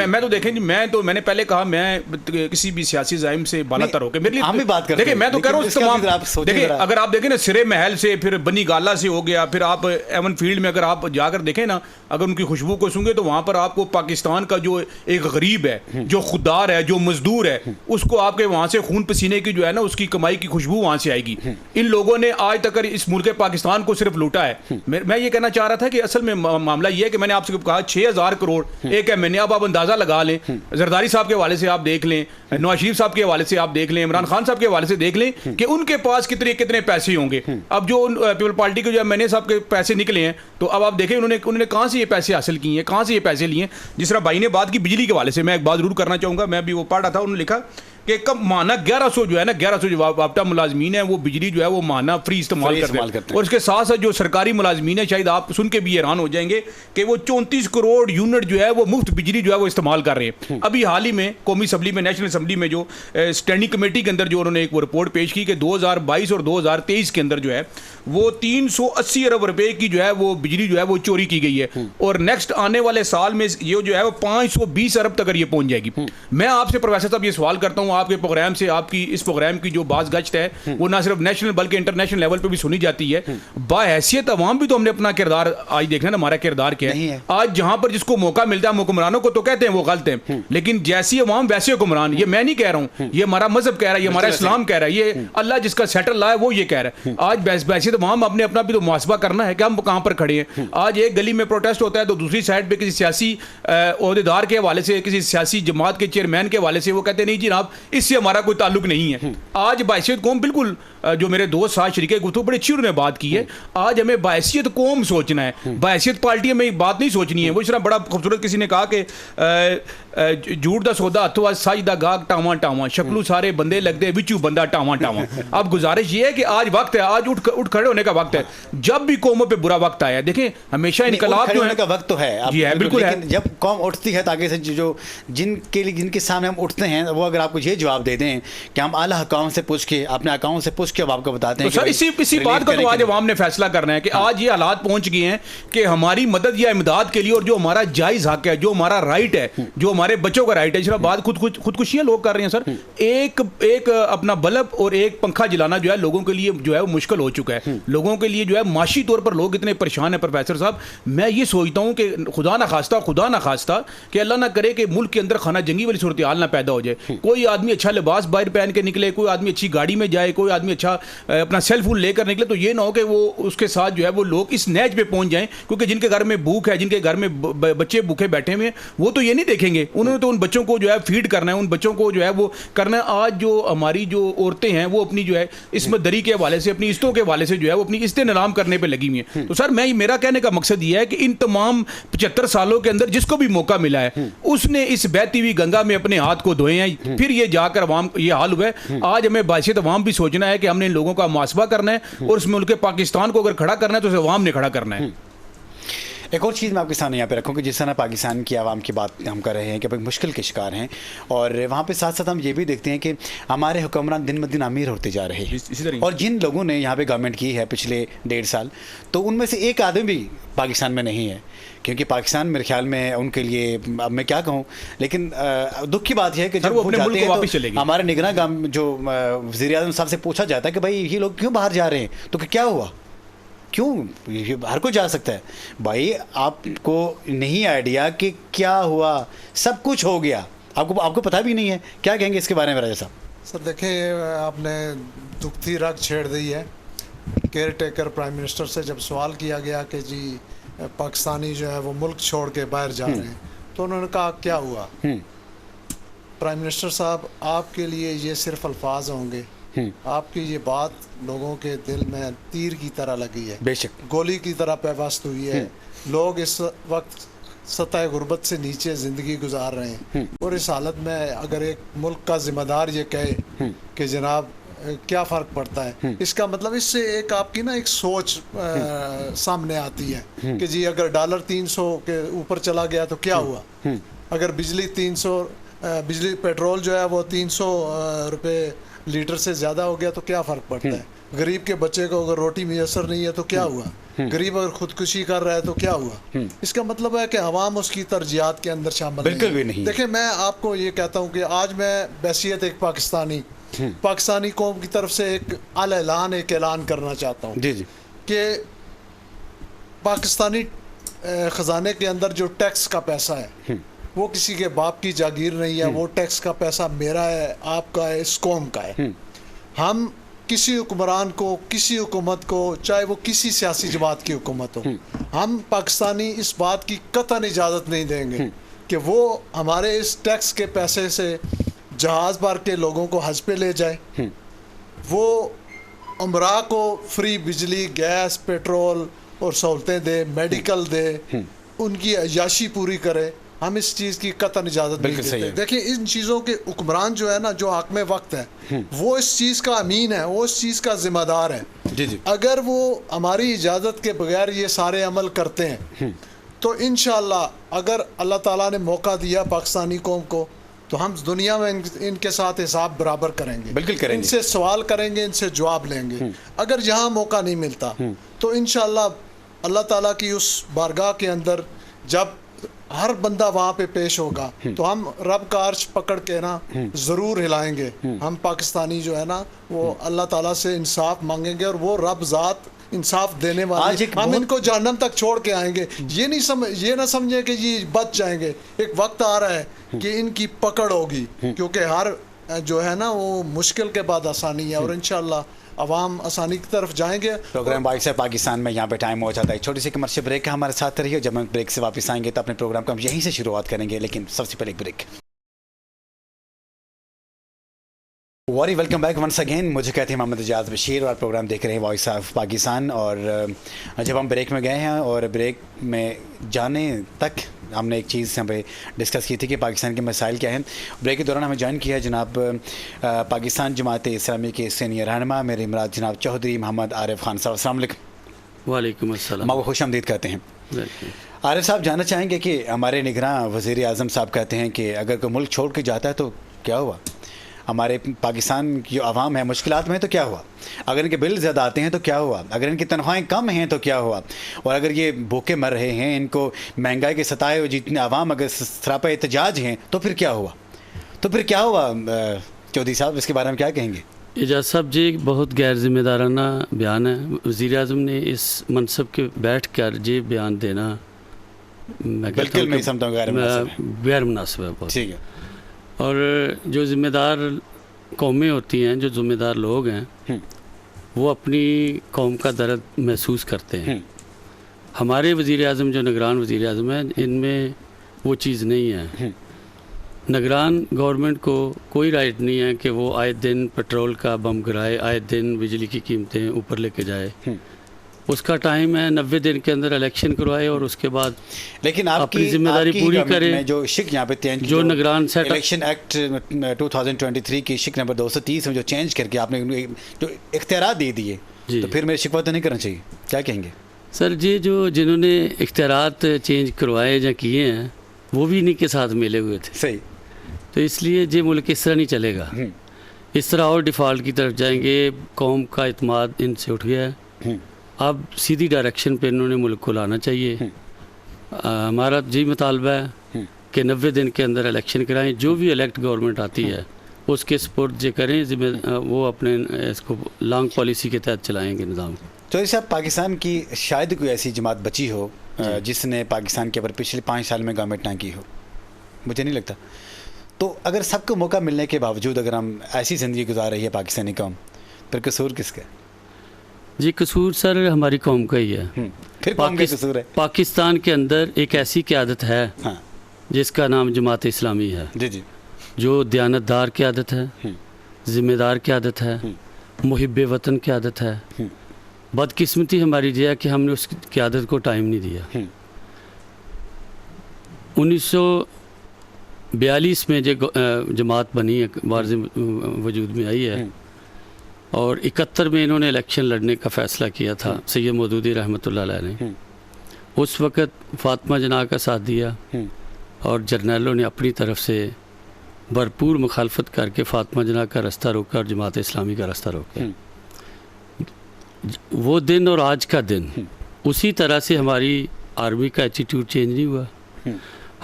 मैं तो देखें, मैंने पहले कहा, मैं किसी भी सियासी ज़ाइम से बालातर होकर, मेरे लिए हम भी बात करते हैं। देखिए, मैं तो कह रहा हूँ तमाम, देखिए अगर आप देखें ना, सिरे महल से फिर बनी गाला से हो गया, फिर आप एवन फील्ड में अगर आप जाकर देखें ना, अगर उनकी खुशबू को सूंघे तो वहाँ पर आपको पाकिस्तान का जो एक गरीब है, जो खुददार है, जो मजदूर है, उसको आपके वहाँ से खून पसीने की जो है ना उसकी कमाई की खुशबू वहाँ से आएगी। इन लोगों ने आज तक इस मुल्क पाकिस्तान को सिर्फ लूटा है। मैं ये कहना चाह रहा था कि असल में मामला ये है कि मैंने आपसे कहा 6000 करोड़ एक एमएनए। अब आप अंदाजा लगा लें, जरदारी साहब के हवाले से आप देख लें, नवाज शरीफ साहब के हवाले से आप देख लें, इमरान खान साहब के हवाले से देख लें कि उनके पास कितने कितने पैसे होंगे। अब जो पीपल पार्टी के जो एमएनए साहब के पैसे निकले हैं, तो अब आप देखें उन्होंने कहाँ से ये पैसे हासिल किए हैं, कहाँ से ये पैसे लिए हैं। जिस तरह भाई ने बात की बिजली के हवाले से, मैं एक बात जरूर करना चाहूँगा, मैं भी वो पढ़ रहा था, उन्होंने लिखा कि कब माना 1100 जो है ना, 1100 जो वापटा मुलाजमीन है वो बिजली जो है वो माना फ्री इस्तेमाल करते हैं। और इसके साथ साथ जो सरकारी मुलाजमीन है, शायद आप सुन के भी हैरान हो जाएंगे कि वो 34 करोड़ यूनिट जो है वो मुफ्त बिजली जो है वो इस्तेमाल कर रहे हैं। अभी हाल ही में कौमी असम्बली में, नेशनल असम्बली में जो स्टैंडिंग कमेटी के अंदर जो उन्होंने एक रिपोर्ट पेश की कि 2022 और 2023 के अंदर जो है वो 380 अरब रुपए की जो है वो बिजली जो है वो चोरी की गई है। और नेक्स्ट आने वाले साल में ये जो है वो 520 अरब तक ये पहुंच जाएगी। मैं आपसे प्रोफेसर साहब ये सवाल करता हूँ, आपके प्रोग्राम से, आपकी इस प्रोग्राम की जो बात गश्त है वो ना सिर्फ नेशनल बल्कि इंटरनेशनल लेवल पे भी सुनी जाती है। बाहैसियत अवाम भी तो हमने अपना किरदार आज देखना ना, हमारा किरदार क्या है। आज जहां पर जिसको मौका मिलता है, हुक्मरानों को तो कहते हैं वो गलत है, लेकिन जैसी अवाम वैसे हुक्मरान। ये मैं नहीं कह रहा हूं, ये हमारा मजहब कह रहा है, ये हमारा इस्लाम कह रहा है, ये अल्लाह जिसका सेटल लाया वो ये कह रहा है। आज बैसियत अवाम अपने अपना भी तो मुहासबा करना है कि हम कहां पर खड़े हैं। आज एक गली में प्रोटेस्ट होता है तो दूसरी साइड पे किसी सियासी ओहदेदार के हवाले से, किसी सियासी जमात के चेयरमैन के हवाले से वो कहते नहीं जनाब इससे हमारा कोई ताल्लुक नहीं है। आज बाहैसियत कौम, बिल्कुल जो मेरे दोस्त साथ शरीके गुफ्तगू बड़े अच्छी उन्होंने बात की है, आज हमें बाहैसियत कौम सोचना है, बाहैसियत पार्टी में बात नहीं सोचनी है। वो इस तरह बड़ा खूबसूरत किसी ने कहा कि झूठ दा सौदा हथों सच दा गाग टावा टावा, शक्लू सारे बंदे लगते विचू बंदा टावा टावा। अब गुजारिश ये है कि आज वक्त है, आज उठ खड़े होने का वक्त है। जब भी कौमों पे बुरा वक्त आया, देखें हमेशा इनकलाब जो है का वक्त तो है, बिल्कुल है। जब कौम उठती है ताकि से जो जिनके सामने हम उठते हैं, वो अगर आपको ये ये जवाब दे दें कि हम आला हुकाम से पूछ के, अपने अकाउंट से पूछ के अब आपको बताते हैं तो सर इसी बात का तो आज अवाम ने फैसला करना है कि आज ये हालात पहुंच गए हैं कि हमारी मदद या इमदाद के लिए, और जो हमारा जायज़ हक है, जो हमारा राइट है, जो हमारे बच्चों का राइट है, जिस बात खुदकुशियां लोग कर रहे हैं सर। एक अपना बल्ब और एक पंखा जलाना जो है लोगों के लिए जो है वो मुश्किल हो चुका है। लोगों के लिए जो है माशी तौर पर लोग इतने परेशान हैं प्रोफेसर साहब। मैं ये सोचता हूँ कि खुदा ना खास्ता कि अल्लाह ना करे कि मुल्क के अंदर खाना जंगी वाली सूरत हाल ना पैदा हो जाए। कोई आदमी अच्छा लिबास बाहर पहन के निकले, कोई आदमी अच्छी गाड़ी में जाए, कोई आदमी अच्छा अपना सेल फोन लेकर निकले, तो ये ना हो कि वो उसके साथ जो है वो लोग इस नैज पे पहुंच जाएं। क्योंकि जिनके घर में भूख है, जिनके घर में बच्चे भूखे बैठे हुए हैं, वो तो ये नहीं देखेंगे, उन्होंने तो उन बच्चों को जो है फीड करना है, उन बच्चों को जो है वो करना है। आज जो हमारी जो औरतें हैं वो अपनी जो है इसमें दरी के हवाले से, अपनी इज्जतों के हवाले से जो है वो अपनी इज्जतें नीलाम करने पे लगी हुई हैं। तो सर मेरा कहने का मकसद ये है कि इन तमाम 75 सालों के अंदर जिसको भी मौका मिला है उसने इस बहती हुई गंगा में अपने हाथ को धोए हैं, फिर ये जाकर अवाम ये हाल हुआ है। आज हमें बायसियत अवाम भी सोचना है कि हमने इन लोगों का मुहासबा करना है, और उस मुल्क पाकिस्तान को अगर खड़ा करना है तो उसे अवाम ने खड़ा करना है। एक और चीज़ मैं आपके सामने यहाँ पे रखूँ कि जिस तरह पाकिस्तान की आवाम की बात हम कर रहे हैं कि भाई मुश्किल के शिकार हैं, और वहाँ पे साथ साथ हम ये भी देखते हैं कि हमारे हुक्मरान दिन ब दिन अमीर होते जा रहे हैं। और जिन लोगों ने यहाँ पे गवर्नमेंट की है पिछले 1.5 साल, तो उनमें से एक आदमी भी पाकिस्तान में नहीं है। क्योंकि पाकिस्तान मेरे ख्याल में उनके लिए, अब मैं क्या कहूँ, लेकिन दुख की बात यह है कि जब वो अपने मुल्क को वापस चलेंगे, हमारे निगरान जो वज़ीर आज़म साहब से पूछा जाता है कि भाई ये लोग क्यों बाहर जा रहे हैं, तो क्या हुआ, क्यों, हर कोई जा सकता है। भाई आपको नहीं आइडिया कि क्या हुआ, सब कुछ हो गया, आपको पता भी नहीं है। क्या कहेंगे इसके बारे में राजा साहब? सर देखिए, आपने दुखती रग छेड़ दी है। केयर टेकर प्राइम मिनिस्टर से जब सवाल किया गया कि जी पाकिस्तानी जो है वो मुल्क छोड़ के बाहर जा रहे हैं, तो उन्होंने कहा क्या हुआ। प्राइम मिनिस्टर साहब, आपके लिए ये सिर्फ अल्फाज होंगे, आपकी ये बात लोगों के दिल में तीर की तरह लगी है, बेशक गोली की तरह पैवस्त हुई है। लोग इस वक्त सतह गुर्बत से नीचे ज़िंदगी गुजार रहे हैं, और इस हालत में अगर एक मुल्क का ज़िम्मेदार ये कहे कि जनाब क्या फ़र्क पड़ता है, इसका मतलब इससे एक आपकी ना एक सोच सामने आती है कि जी अगर डॉलर 300 के ऊपर चला गया तो क्या हुआ, अगर बिजली पेट्रोल जो है वो 300 रुपये लीटर से ज़्यादा हो गया तो क्या फ़र्क पड़ता है। गरीब के बच्चे को अगर रोटी मैसर नहीं है तो क्या हुआ, गरीब अगर खुदकुशी कर रहा है तो क्या हुआ। इसका मतलब है कि अवाम उसकी तरजीहात के अंदर शामिल बिल्कुल भी नहीं। देखिए, मैं आपको ये कहता हूँ कि आज मैं बैसियत एक पाकिस्तानी कौम की तरफ से एक ऐलान करना चाहता हूँ कि पाकिस्तानी ख़जाने के अंदर जो टैक्स का पैसा है वो किसी के बाप की जागीर नहीं है, वो टैक्स का पैसा मेरा है, आपका है, इस कौम का है। हम किसी हुक्मरान को, किसी हुकूमत को, चाहे वो किसी सियासी जमात की हुकूमत हो, हम पाकिस्तानी इस बात की कतई इजाज़त नहीं देंगे कि वो हमारे इस टैक्स के पैसे से जहाज़ भर के लोगों को हज पे ले जाए, वो उमरा को फ्री बिजली, गैस, पेट्रोल और सहूलतें दे, मेडिकल दे, उनकी अयाशी पूरी करे। हम इस चीज़ की कतई इजाज़त नहीं देते। देखिए, इन चीज़ों के हुक्मरान जो है ना, जो हाकिम वक्त है, वो इस चीज़ का अमीन है, वो इस चीज़ का ज़िम्मेदार है। अगर वो हमारी इजाज़त के बगैर ये सारे अमल करते हैं तो इंशाअल्लाह अगर अल्लाह ताला ने मौका दिया पाकिस्तानी कौम को, तो हम दुनिया में इनके साथ हिसाब बराबर करेंगे, बिल्कुल करेंगे, इनसे सवाल करेंगे, इनसे जवाब लेंगे। अगर यहाँ मौका नहीं मिलता तो इंशाअल्लाह अल्लाह ताला की उस बारगाह के अंदर जब हर बंदा वहाँ पे पेश होगा तो हम रब का अर्श पकड़ के ना ज़रूर हिलाएंगे। हम पाकिस्तानी जो है ना वो अल्लाह ताला से इंसाफ मांगेंगे, और वो रब ज़ात इंसाफ देने वाले, हम इनको जहन्नम तक छोड़ के आएंगे। ये ना समझे कि ये बच जाएंगे। एक वक्त आ रहा है कि इनकी पकड़ होगी, क्योंकि हर जो है ना वो मुश्किल के बाद आसानी है, और इंशाअल्लाह अवाम आसानी की तरफ जाएंगे। प्रोग्राम बाइक से पाकिस्तान में यहाँ पे टाइम हो जाता है। छोटी सी कमर्शियल ब्रेक है, हमारे साथ रहिए। जब हम ब्रेक से वापस आएंगे तो अपने प्रोग्राम को हम यहीं से शुरुआत करेंगे, लेकिन सबसे पहले break. Very welcome back once again. मुझे कहते हैं मोहम्मद एजाज बशीर और प्रोग्राम देख रहे हैं वॉइस ऑफ पाकिस्तान। और जब हम ब्रेक में गए हैं और ब्रेक में जाने तक हमने एक चीज़ यहाँ पे डिस्कस की थी कि पाकिस्तान के मसाइल क्या हैं। ब्रेक के दौरान हमें ज्वाइन किया जनाब पाकिस्तान जमात इस्लामी के सीनियर रहनुमा मेरे इमराद जनाब चौधरी मोहम्मद आरिफ खान साहब। अस्सलाम वालेकुम। वालेकुम अस्सलाम। आपको खुश आमदीद कहते हैं। आरिफ साहब, जानना चाहेंगे कि हमारे निगरान वज़ीर आज़म साहब कहते हैं कि अगर कोई मुल्क छोड़ के जाता है तो क्या हुआ। हमारे पाकिस्तान की जो आवाम है मुश्किलात में है तो क्या हुआ, अगर इनके बिल ज़्यादा आते हैं तो क्या हुआ, अगर इनकी तनख्वाहें कम हैं तो क्या हुआ, और अगर ये भूखे मर रहे हैं, इनको महंगाई के सताए हुए जितने आवाम अगर सरापा एहतजाज हैं तो फिर क्या हुआ, तो फिर क्या हुआ। चौधरी साहब इसके बारे में क्या कहेंगे। एजाज साहब जी बहुत गैर जिम्मेदाराना बयान है। वज़ीर आज़म ने इस मनसब के बैठ कर ये बयान देना बिल्कुल मैं समझता हूँ गैर मुनासिब है बहुत। ठीक है। और जो ज़िम्मेदार कौमें होती हैं, जो ज़िम्मेदार लोग हैं, वो अपनी कौम का दर्द महसूस करते हैं। हमारे वज़ीर आज़म जो निगरान वज़ीर आज़म हैं, इनमें वो चीज़ नहीं है। निगरान गवर्नमेंट को कोई राइट नहीं है कि वो आए दिन पेट्रोल का बम गिराए, आए दिन बिजली की कीमतें ऊपर लेके जाए। उसका टाइम है 90 दिन के अंदर इलेक्शन करवाए और उसके बाद लेकिन अपनी जिम्मेदारी पूरी करे। जो शिक यहाँ पे चेंज जो निगरान सेट इलेक्शन एक्ट 2023 की शिक नंबर 230 में जो चेंज करके आपने जो इख्तियारात दे दिए, तो फिर मेरे शिकवा तो नहीं करना चाहिए, क्या कहेंगे सर जी। जो जिन्होंने इख्तियारात चेंज करवाए या किए हैं वो भी इन्हीं के साथ मिले हुए थे। सही। तो इसलिए ये मुल्क इस तरह नहीं चलेगा, इस तरह और डिफ़ॉल्ट की तरफ जाएंगे। कौम का इत्मीनान इनसे उठ गया है, अब सीधी डायरेक्शन पे इन्होंने मुल्क को लाना चाहिए। हमारा जी मुतालबा है कि 90 दिन के अंदर इलेक्शन कराएं, जो भी इलेक्ट गवर्नमेंट आती है उसके सपोर्ट जो करें, वो अपने इसको लॉन्ग पॉलिसी के तहत चलाएंगे निज़ाम को। तो इस पाकिस्तान की शायद कोई ऐसी जमात बची हो जिसने पाकिस्तान के ऊपर पिछले 5 साल में गवर्नमेंट ना की हो, मुझे नहीं लगता। तो अगर सबको मौका मिलने के बावजूद अगर हम ऐसी ज़िंदगी गुजार रही है पाकिस्तानी कौम, फिर कसूर किसका जी? कसूर सर हमारी कौम का ही है। फिर कौम का कसूर है। पाकिस्तान के अंदर एक ऐसी क़यादत है, हाँ, जिसका नाम जमात इस्लामी है। जी जी। जो दयानतदार क़यादत है, ज़िम्मेदार क़यादत है, मुहिब वतन क़यादत है। बदकिस्मती हमारी ये है कि हमने उस क़यादत को टाइम नहीं दिया। 1942 में जो जमात बनी है, वारज़ वजूद में आई है, और 71 में इन्होंने इलेक्शन लड़ने का फ़ैसला किया था सैयद मौदूदी रहमतुल्लाह अलैह ने। उस वक़्त फ़ातिमा जना का साथ दिया और जर्नैलों ने अपनी तरफ से भरपूर मुखालफत करके फ़ातिमा जना का रास्ता रोका और जमात इस्लामी का रास्ता रोका। वो दिन और आज का दिन उसी तरह से हमारी आर्मी का एटीट्यूड चेंज नहीं हुआ।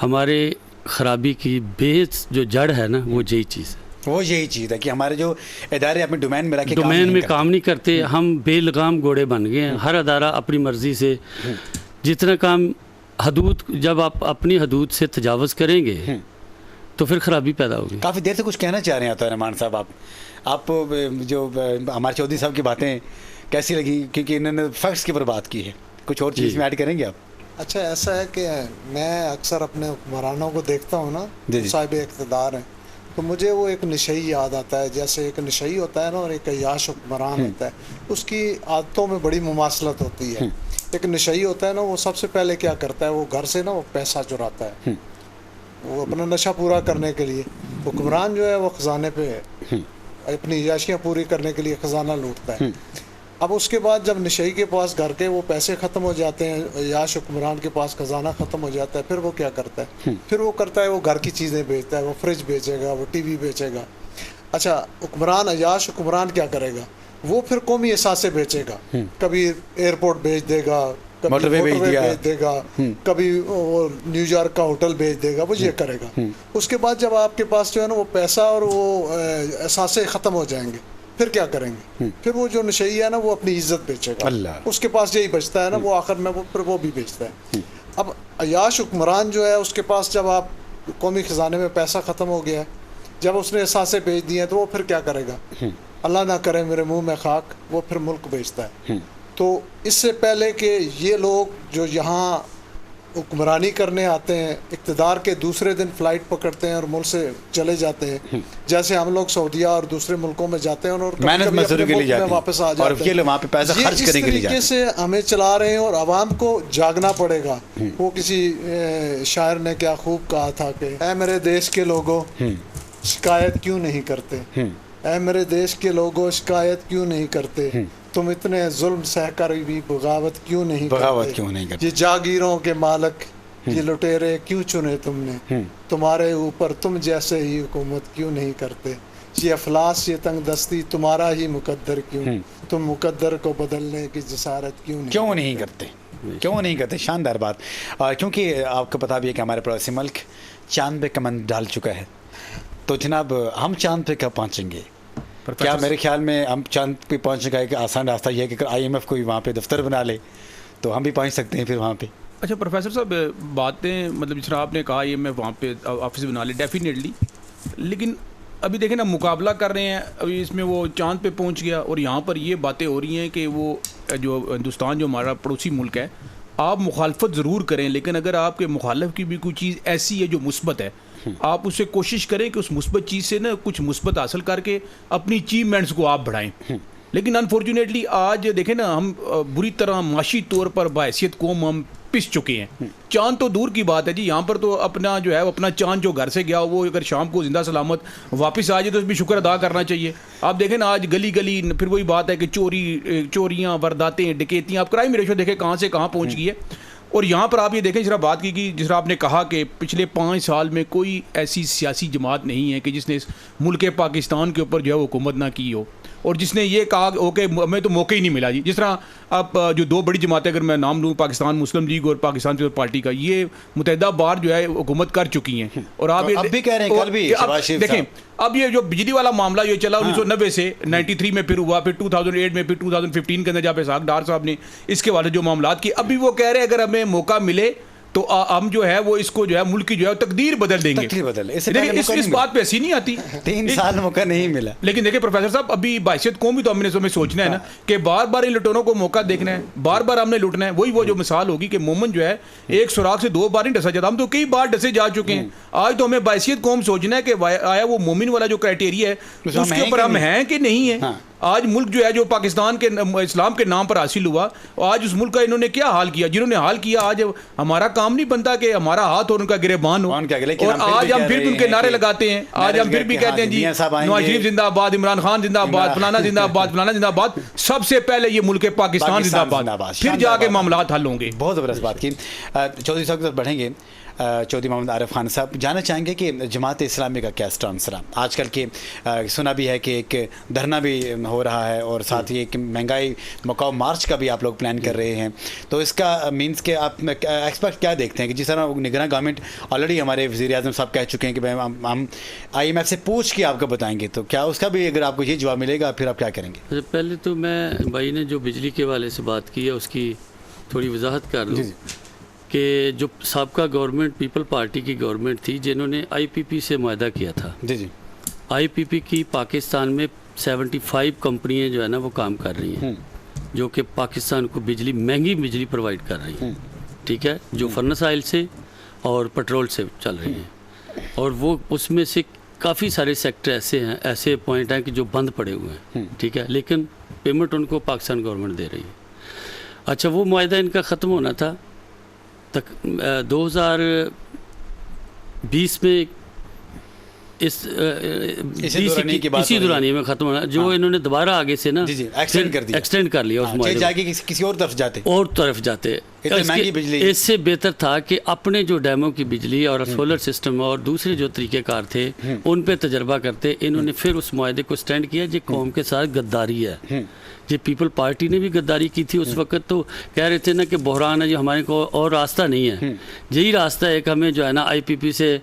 हमारे ख़राबी की बेस जो जड़ है ना, वो यही चीज़ है। वो यही चीज़ है कि हमारे जो इदारे अपने डोमेन में रखे काम नहीं करते। हम बेलगाम घोड़े बन गए हैं। हर अदारा अपनी मर्ज़ी से जितना काम हदूद, जब आप अपनी हदूद से तजावज़ करेंगे तो फिर ख़राबी पैदा होगी। काफ़ी देर से कुछ कहना चाह रहे हैं रहमान साहब, आप जो हमारे चौधरी साहब की बातें कैसी लगी, क्योंकि इन्होंने फैक्ट्स के ऊपर बात की है, कुछ और चीज़ में ऐड करेंगे आप? अच्छा, ऐसा है कि मैं अक्सर अपने हुक्मरानों को देखता हूँ ना, साहिब इक़्तिदार हैं, तो मुझे वो एक नशई याद आता है। जैसे एक नशई होता है ना और एक अय्याश हुक्मरान होता है, उसकी आदतों में बड़ी मुमासलत होती है। एक नशई होता है ना, वो सबसे पहले क्या करता है, वो घर से ना वो पैसा चुराता है, वो अपना नशा पूरा करने के लिए। हुक्मरान जो है वो ख़जाने पे अपनी अय्याशियाँ पूरी करने के लिए ख़जाना लूटता है। अब उसके बाद जब नशई के पास घर के वो पैसे ख़त्म हो जाते हैं, या हुक्मरान के पास ख़जाना ख़त्म हो जाता है, फिर वो क्या करता है, फिर वो करता है वो घर की चीज़ें बेचता है, वो फ्रिज बेचेगा, वो टीवी बेचेगा। अच्छा, हुक्मरान अय्याश हुक्मरान क्या करेगा, वो फिर कौमी एहसासे बेचेगा। कभी एयरपोर्ट बेच देगा, कभी मोटरवे बेच देगा, कभी वो न्यूयॉर्क का होटल बेच देगा, वो ये करेगा। उसके बाद जब आपके पास जो है ना वो पैसा और वो एहसासे ख़त्म हो जाएंगे, फिर क्या करेंगे, फिर वो जो नशई है ना वो अपनी इज्जत बेचेगा। उसके पास यही बचता है ना, वो आखिर में वो फिर वो भी बेचता है। अब अय्याश हुक्मरान जो है उसके पास जब आप कौमी ख़जाने में पैसा ख़त्म हो गया है, जब उसने एहसासे बेच दिए तो वो फिर क्या करेगा, अल्लाह ना करे मेरे मुंह में खाक, वो फिर मुल्क बेचता है। तो इससे पहले कि ये लोग जो यहाँ हुक्मरानी करने आते हैं, इक़्तिदार के दूसरे दिन फ़्लाइट पकड़ते हैं और मुल्क से चले जाते हैं, जैसे हम लोग सऊदिया और दूसरे मुल्कों में जाते हैं और मेहनत मजदूरी के लिए जाते हैं, वापस आ जाते हैं, वहाँ पे पैसा खर्च करने के लिए जाते हैं। से हमें चला रहे हैं और आवाम को जागना पड़ेगा। वो किसी शायर ने क्या खूब कहा था कि ऐ मेरे देश के लोगों शिकायत क्यों नहीं करते, ऐ मेरे देश के लोगों शिकायत क्यों नहीं करते, तुम इतने जुल्म सहकर भी बगावत क्यों नहीं करते, ये जागीरों के मालक ये लुटेरे क्यों चुने तुमने, तुम्हारे ऊपर तुम जैसे ही हुकूमत क्यों नहीं करते, ये अफलास ये तंग दस्ती तुम्हारा ही मुकद्दर क्यों, तुम मुकद्दर को बदलने की जसारत क्यों नहीं करते। शानदार बात। और क्योंकि आपको पता भी है कि हमारे पड़ोसी मुल्क चांद पे कमंद डाल चुका है, तो जनाब हम चांद पे कब पहुंचेंगे? क्या मेरे ख्याल में हम चांद पे पहुंचने का एक आसान रास्ता यह है कि IMF कोई वहाँ पे दफ्तर बना ले तो हम भी पहुंच सकते हैं फिर वहाँ पे। अच्छा प्रोफेसर साहब, बातें मतलब जिस तरह आपने कहा IMF वहाँ पे ऑफिस बना ले, डेफिनेटली, लेकिन अभी देखें ना मुकाबला कर रहे हैं, अभी इसमें वो चांद पे पहुंच गया और यहाँ पर ये बातें हो रही हैं कि वो जो हिंदुस्तान जो हमारा पड़ोसी मुल्क है, आप मुखालफत ज़रूर करें, लेकिन अगर आपके मुखालफ की भी कोई चीज़ ऐसी है जो मुस्बत है, आप उससे कोशिश करें कि उस मुस्बत चीज़ से ना कुछ मुस्बत हासिल करके अपनी अचीवमेंट्स को आप बढ़ाएं। लेकिन अनफॉर्चुनेटली आज देखें ना, हम बुरी तरह माशी तौर पर बाहैसियत कौम हम पिस चुके हैं। चांद तो दूर की बात है जी, यहाँ पर तो अपना जो है अपना चांद जो घर से गया वो अगर शाम को जिंदा सलामत वापस आ जाए तो उस भी शुक्र अदा करना चाहिए। आप देखें ना आज गली गली फिर वही बात है कि चोरियाँ, वारदातें, डकैतियाँ, आप क्राइम रेशो देखें कहाँ से कहाँ पहुँच गई है। और यहाँ पर आप ये देखें, जिस तरह बात की जिस तरह आपने कहा कि पिछले 5 साल में कोई ऐसी सियासी जमात नहीं है कि जिसने इस मुल्क पाकिस्तान के ऊपर जो है हुकूमत ना की हो, और जिसने ये कहा ओके हमें तो मौका ही नहीं मिला जी। जिस तरह आप जो 2 बड़ी जमातें अगर मैं नाम लूँ, पाकिस्तान मुस्लिम लीग और पाकिस्तान पीपल्स पार्टी का, ये मुतहदा बार जो है हुकूमत कर चुकी हैं। और आप अब भी कह रहे हैं, कल भी देखें, अब ये जो बिजली वाला मामला ये चला 1990 से 93 में फिर हुआ, फिर 2008 में, फिर 2015 के अंदर जहाँ पे इसहाक डार साहब ने इसके वाले जो मामलात किए, अभी वो कह रहे हैं अगर हमें मौका मिले तो हम जो है वो इसको जो है मुल्क की जो है तकदीर बदल देंगे। इस बात पे हंसी नहीं आती। 3 साल मौका नहीं मिला। लेकिन देखिए प्रोफेसर साहब, अभी बाहैसियत कौम भी तो हमने सोचना है ना कि बार बार इन लुटेरों को मौका देखना है, बार बार हमने लूटना है। वही वो जो मिसाल होगी कि मोमन जो है एक सुराख से 2 बार नहीं डसा जाता, हम तो कई बार डसे जा चुके हैं। आज तो हमें बाहैसियत कौम सोचना है कि आया वो मोमिन वाला जो क्राइटेरिया है उसके ऊपर हम हैं कि नहीं है। आज मुल्क जो है जो पाकिस्तान के इस्लाम के नाम पर हासिल हुआ, आज उस मुल्क का इन्होंने क्या हाल किया, जिन्होंने हाल किया। आज हमारा काम नहीं बनता कि हमारा हाथ और उनका गिरेबान हो, और आज हम फिर भी उनके नारे लगाते हैं। आज हम फिर भी कहते हैं जी नवाज शरीफ जिंदाबाद, इमरान खान जिंदाबाद, फलाना जिंदाबाद, फलाना जिंदाबाद। सबसे पहले ये मुल्क पाकिस्तान जिंदाबाद, फिर जाके मामलात हल होंगे। बहुत ज़बरदस्त बात की। चौधरी साहब की तरफ बढ़ेंगे। चौधरी मोहम्मद आरिफ खान साहब, जानना चाहेंगे कि जमात इस्लामी का क्या स्टांस रहा आजकल के? सुना भी है कि एक धरना भी हो रहा है और साथ ही एक महंगाई मकाऊ मार्च का भी आप लोग प्लान कर रहे हैं, तो इसका मीन्स के आप एक्सपर्ट क्या देखते हैं कि जिस तरह निगरान गवर्नमेंट ऑलरेडी हमारे वज़ीर आज़म साहब कह चुके हैं कि भाई हम IMF से पूछ के आपको बताएंगे, तो क्या उसका भी अगर आपको ये जवाब मिलेगा फिर आप क्या करेंगे? पहले तो मैं भाई ने जो बिजली के वाले से बात की है उसकी थोड़ी वजाहत कर दूँ कि जो साबका गवर्नमेंट पीपल पार्टी की गवर्नमेंट थी जिन्होंने IPP से मुआहदा किया था। जी IPP की पाकिस्तान में 75 कंपनियां जो है ना वो काम कर रही हैं, जो कि पाकिस्तान को बिजली, महंगी बिजली प्रोवाइड कर रही हैं, ठीक है, जो फर्नेस ऑयल से और पेट्रोल से चल रही हैं। और वो उसमें से काफ़ी सारे सेक्टर ऐसे हैं, ऐसे पॉइंट हैं कि जो बंद पड़े हुए हैं, ठीक है, लेकिन पेमेंट उनको पाकिस्तान गवर्नमेंट दे रही है। अच्छा, वो मुआहदा इनका ख़त्म होना था 2020 में, इसी दौरानी में खत्म होना, जो इन्होंने दोबारा आगे से ना एक्सटेंड कर लिया उस मुआहदे को, किसी और तरफ जाते इससे बेहतर था कि अपने जो डैमों की बिजली और सोलर सिस्टम और दूसरे जो तरीक़ेकार थे उन पे तजर्बा करते। इन्होंने फिर उस मुआहदे को स्टैंड किया जो कौम के साथ गद्दारी है। ये पीपल पार्टी ने भी गद्दारी की थी उस वक्त, तो कह रहे थे ना कि बहरान है जो हमारे को और रास्ता नहीं है, यही रास्ता है कि हमें जो है ना IPP से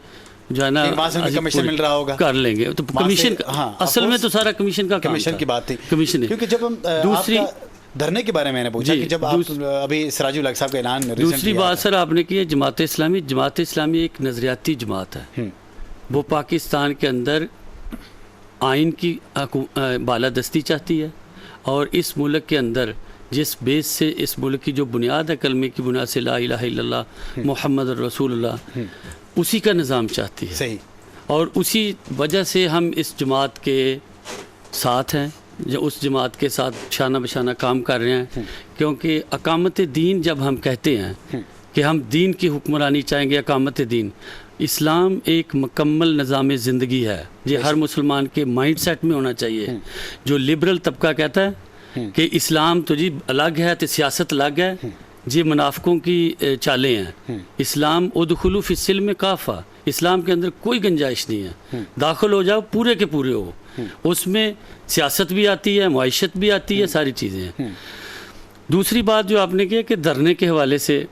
जो है ना कमीशन मिल रहा होगा, कर लेंगे। तो कमीशन असल में तो सारा कमीशन का कमीशन की बात थी, कमीशन है। क्योंकि जब हम दूसरी धरने के बारे में मैंने पूछा कि जब आप अभी सिराजुल हक साहब का ऐलान, दूसरी बात सर आपने की है जमात इस्लामी एक नज़रियाती जमात है। वो पाकिस्तान के अंदर आइन की बालादस्ती चाहती है और इस मुल्क के अंदर जिस बेस से इस मुल्क की जो बुनियाद है, कलमे की बुनियाद से ला इलाहा इल्लल्लाह मुहम्मद रसूलुल्लाह, उसी का निज़ाम चाहती है। सही। और उसी वजह से हम इस जमात के साथ हैं, जो उस जमात के साथ शाना बशाना काम कर रहे हैं, क्योंकि अकामत दीन जब हम कहते हैं कि हम दीन की हुक्मरानी चाहेंगे, अकामत दीन, इस्लाम एक मुकम्मल निज़ाम ज़िंदगी है, ये हर मुसलमान के माइंड सेट में होना चाहिए। जो लिबरल तबका कहता है कि इस्लाम तो जी अलग है, तो सियासत अलग है, ये मुनाफिकों की चालें हैं। इस्लाम उदखुलू फिस्सिल में काफ़ा, इस्लाम के अंदर कोई गुंजाइश नहीं है, दाखिल हो जाओ पूरे के पूरे हो। उसमें सियासत भी आती है, मुआइशत भी आती है, सारी चीज़ें हैं। दूसरी बात जो आपने किया कि धरने के हवाले से,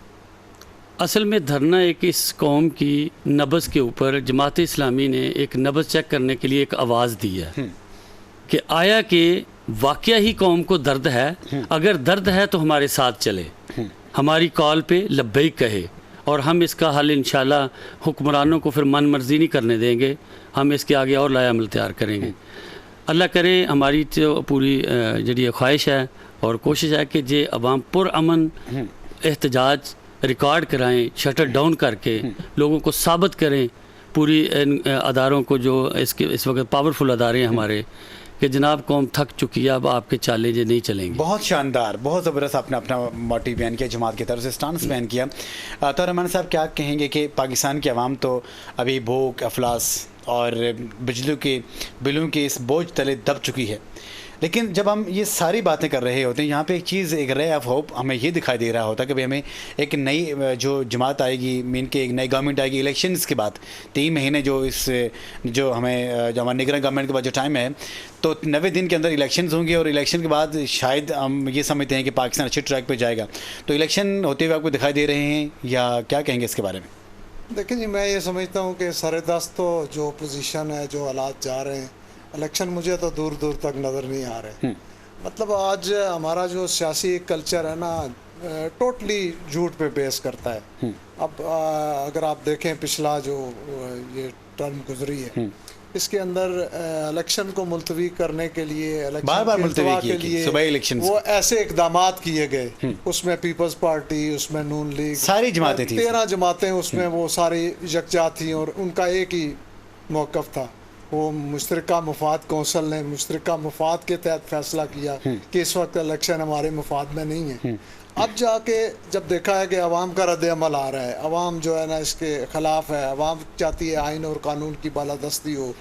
असल में धरना एक इस कौम की नब्ज़ के ऊपर जमात इस्लामी ने एक नब्ज़ चेक करने के लिए एक आवाज़ दी है कि आया कि वाकया ही कौम को दर्द है, अगर दर्द है तो हमारे साथ चले, हमारी कॉल पे लब्बैक कहे, और हम इसका हल इंशाल्लाह हुक्मरानों को फिर मन मर्जी नहीं करने देंगे, हम इसके आगे और लाया अमल तैयार करेंगे। अल्लाह करे हमारी तो पूरी जी ख्वाहिश है और कोशिश है कि जे अवाम पुरअमन एहतजाज रिकॉर्ड कराएं, शटर डाउन करके लोगों को साबित करें, पूरी इन अदारों को जो इस वक्त पावरफुल अदारे हैं हमारे, कि जनाब कौम थक चुकी है, अब आपके चाले जे नहीं चलेंगे। बहुत शानदार, बहुत ज़बरदस्त आपने अपना मोटिव बयान किया, जमात की तरफ से स्टांस बयान किया। तो रहमान साहब क्या कहेंगे कि पाकिस्तान की आवाम तो अभी भूख, अफलास और बिजली के बिलों के इस बोझ तले दब चुकी है, लेकिन जब हम ये सारी बातें कर रहे होते हैं, यहाँ पे एक चीज़, एक रे ऑफ होप हमें ये दिखाई दे रहा होता है कि भाई हमें एक नई जो जमात आएगी, मीन के एक नई गवर्नमेंट आएगी इलेक्शंस के बाद 3 महीने जो हमारे निगरान गवर्नमेंट के बाद जो टाइम है, तो 90 दिन के अंदर इलेक्शंस होंगे और इलेक्शन के बाद शायद हम ये समझते हैं कि पाकिस्तान अच्छे ट्रैक पर जाएगा। तो इलेक्शन होते हुए आपको दिखाई दे रहे हैं या क्या कहेंगे इसके बारे में? देखिए जी, मैं ये समझता हूँ कि सरेदस्त तो जो पोजीशन है, जो हालात जा रहे हैं, इलेक्शन मुझे तो दूर दूर तक नज़र नहीं आ रहे। मतलब आज हमारा जो सियासी कल्चर है ना, टोटली झूठ पे बेस करता है। अब अगर आप देखें पिछला जो ये टर्म गुजरी है, इसके अंदर इलेक्शन को मुलतवी करने के लिए, बार-बार मुलतवी के लिए सुबह इलेक्शन वो ऐसे इकदामात किए गए, उसमें पीपल्स पार्टी, उसमें नून लीग, सारी जमातें थी, 13 जमातें उसमें वो सारी यकजा थी और उनका एक ही मौक़िफ़ था। वो मुश्तरका मुफाद कौंसल ने मुश्तरका मुफाद के तहत फैसला किया कि इस वक्त इलेक्शन हमारे मुफाद में नहीं है। अब जाके जब देखा है कि अवाम का रद्द अमल आ रहा है, अवाम जो है ना इसके ख़िलाफ़ है, अवाम चाहती है आइन और कानून की बालादस्ती हो,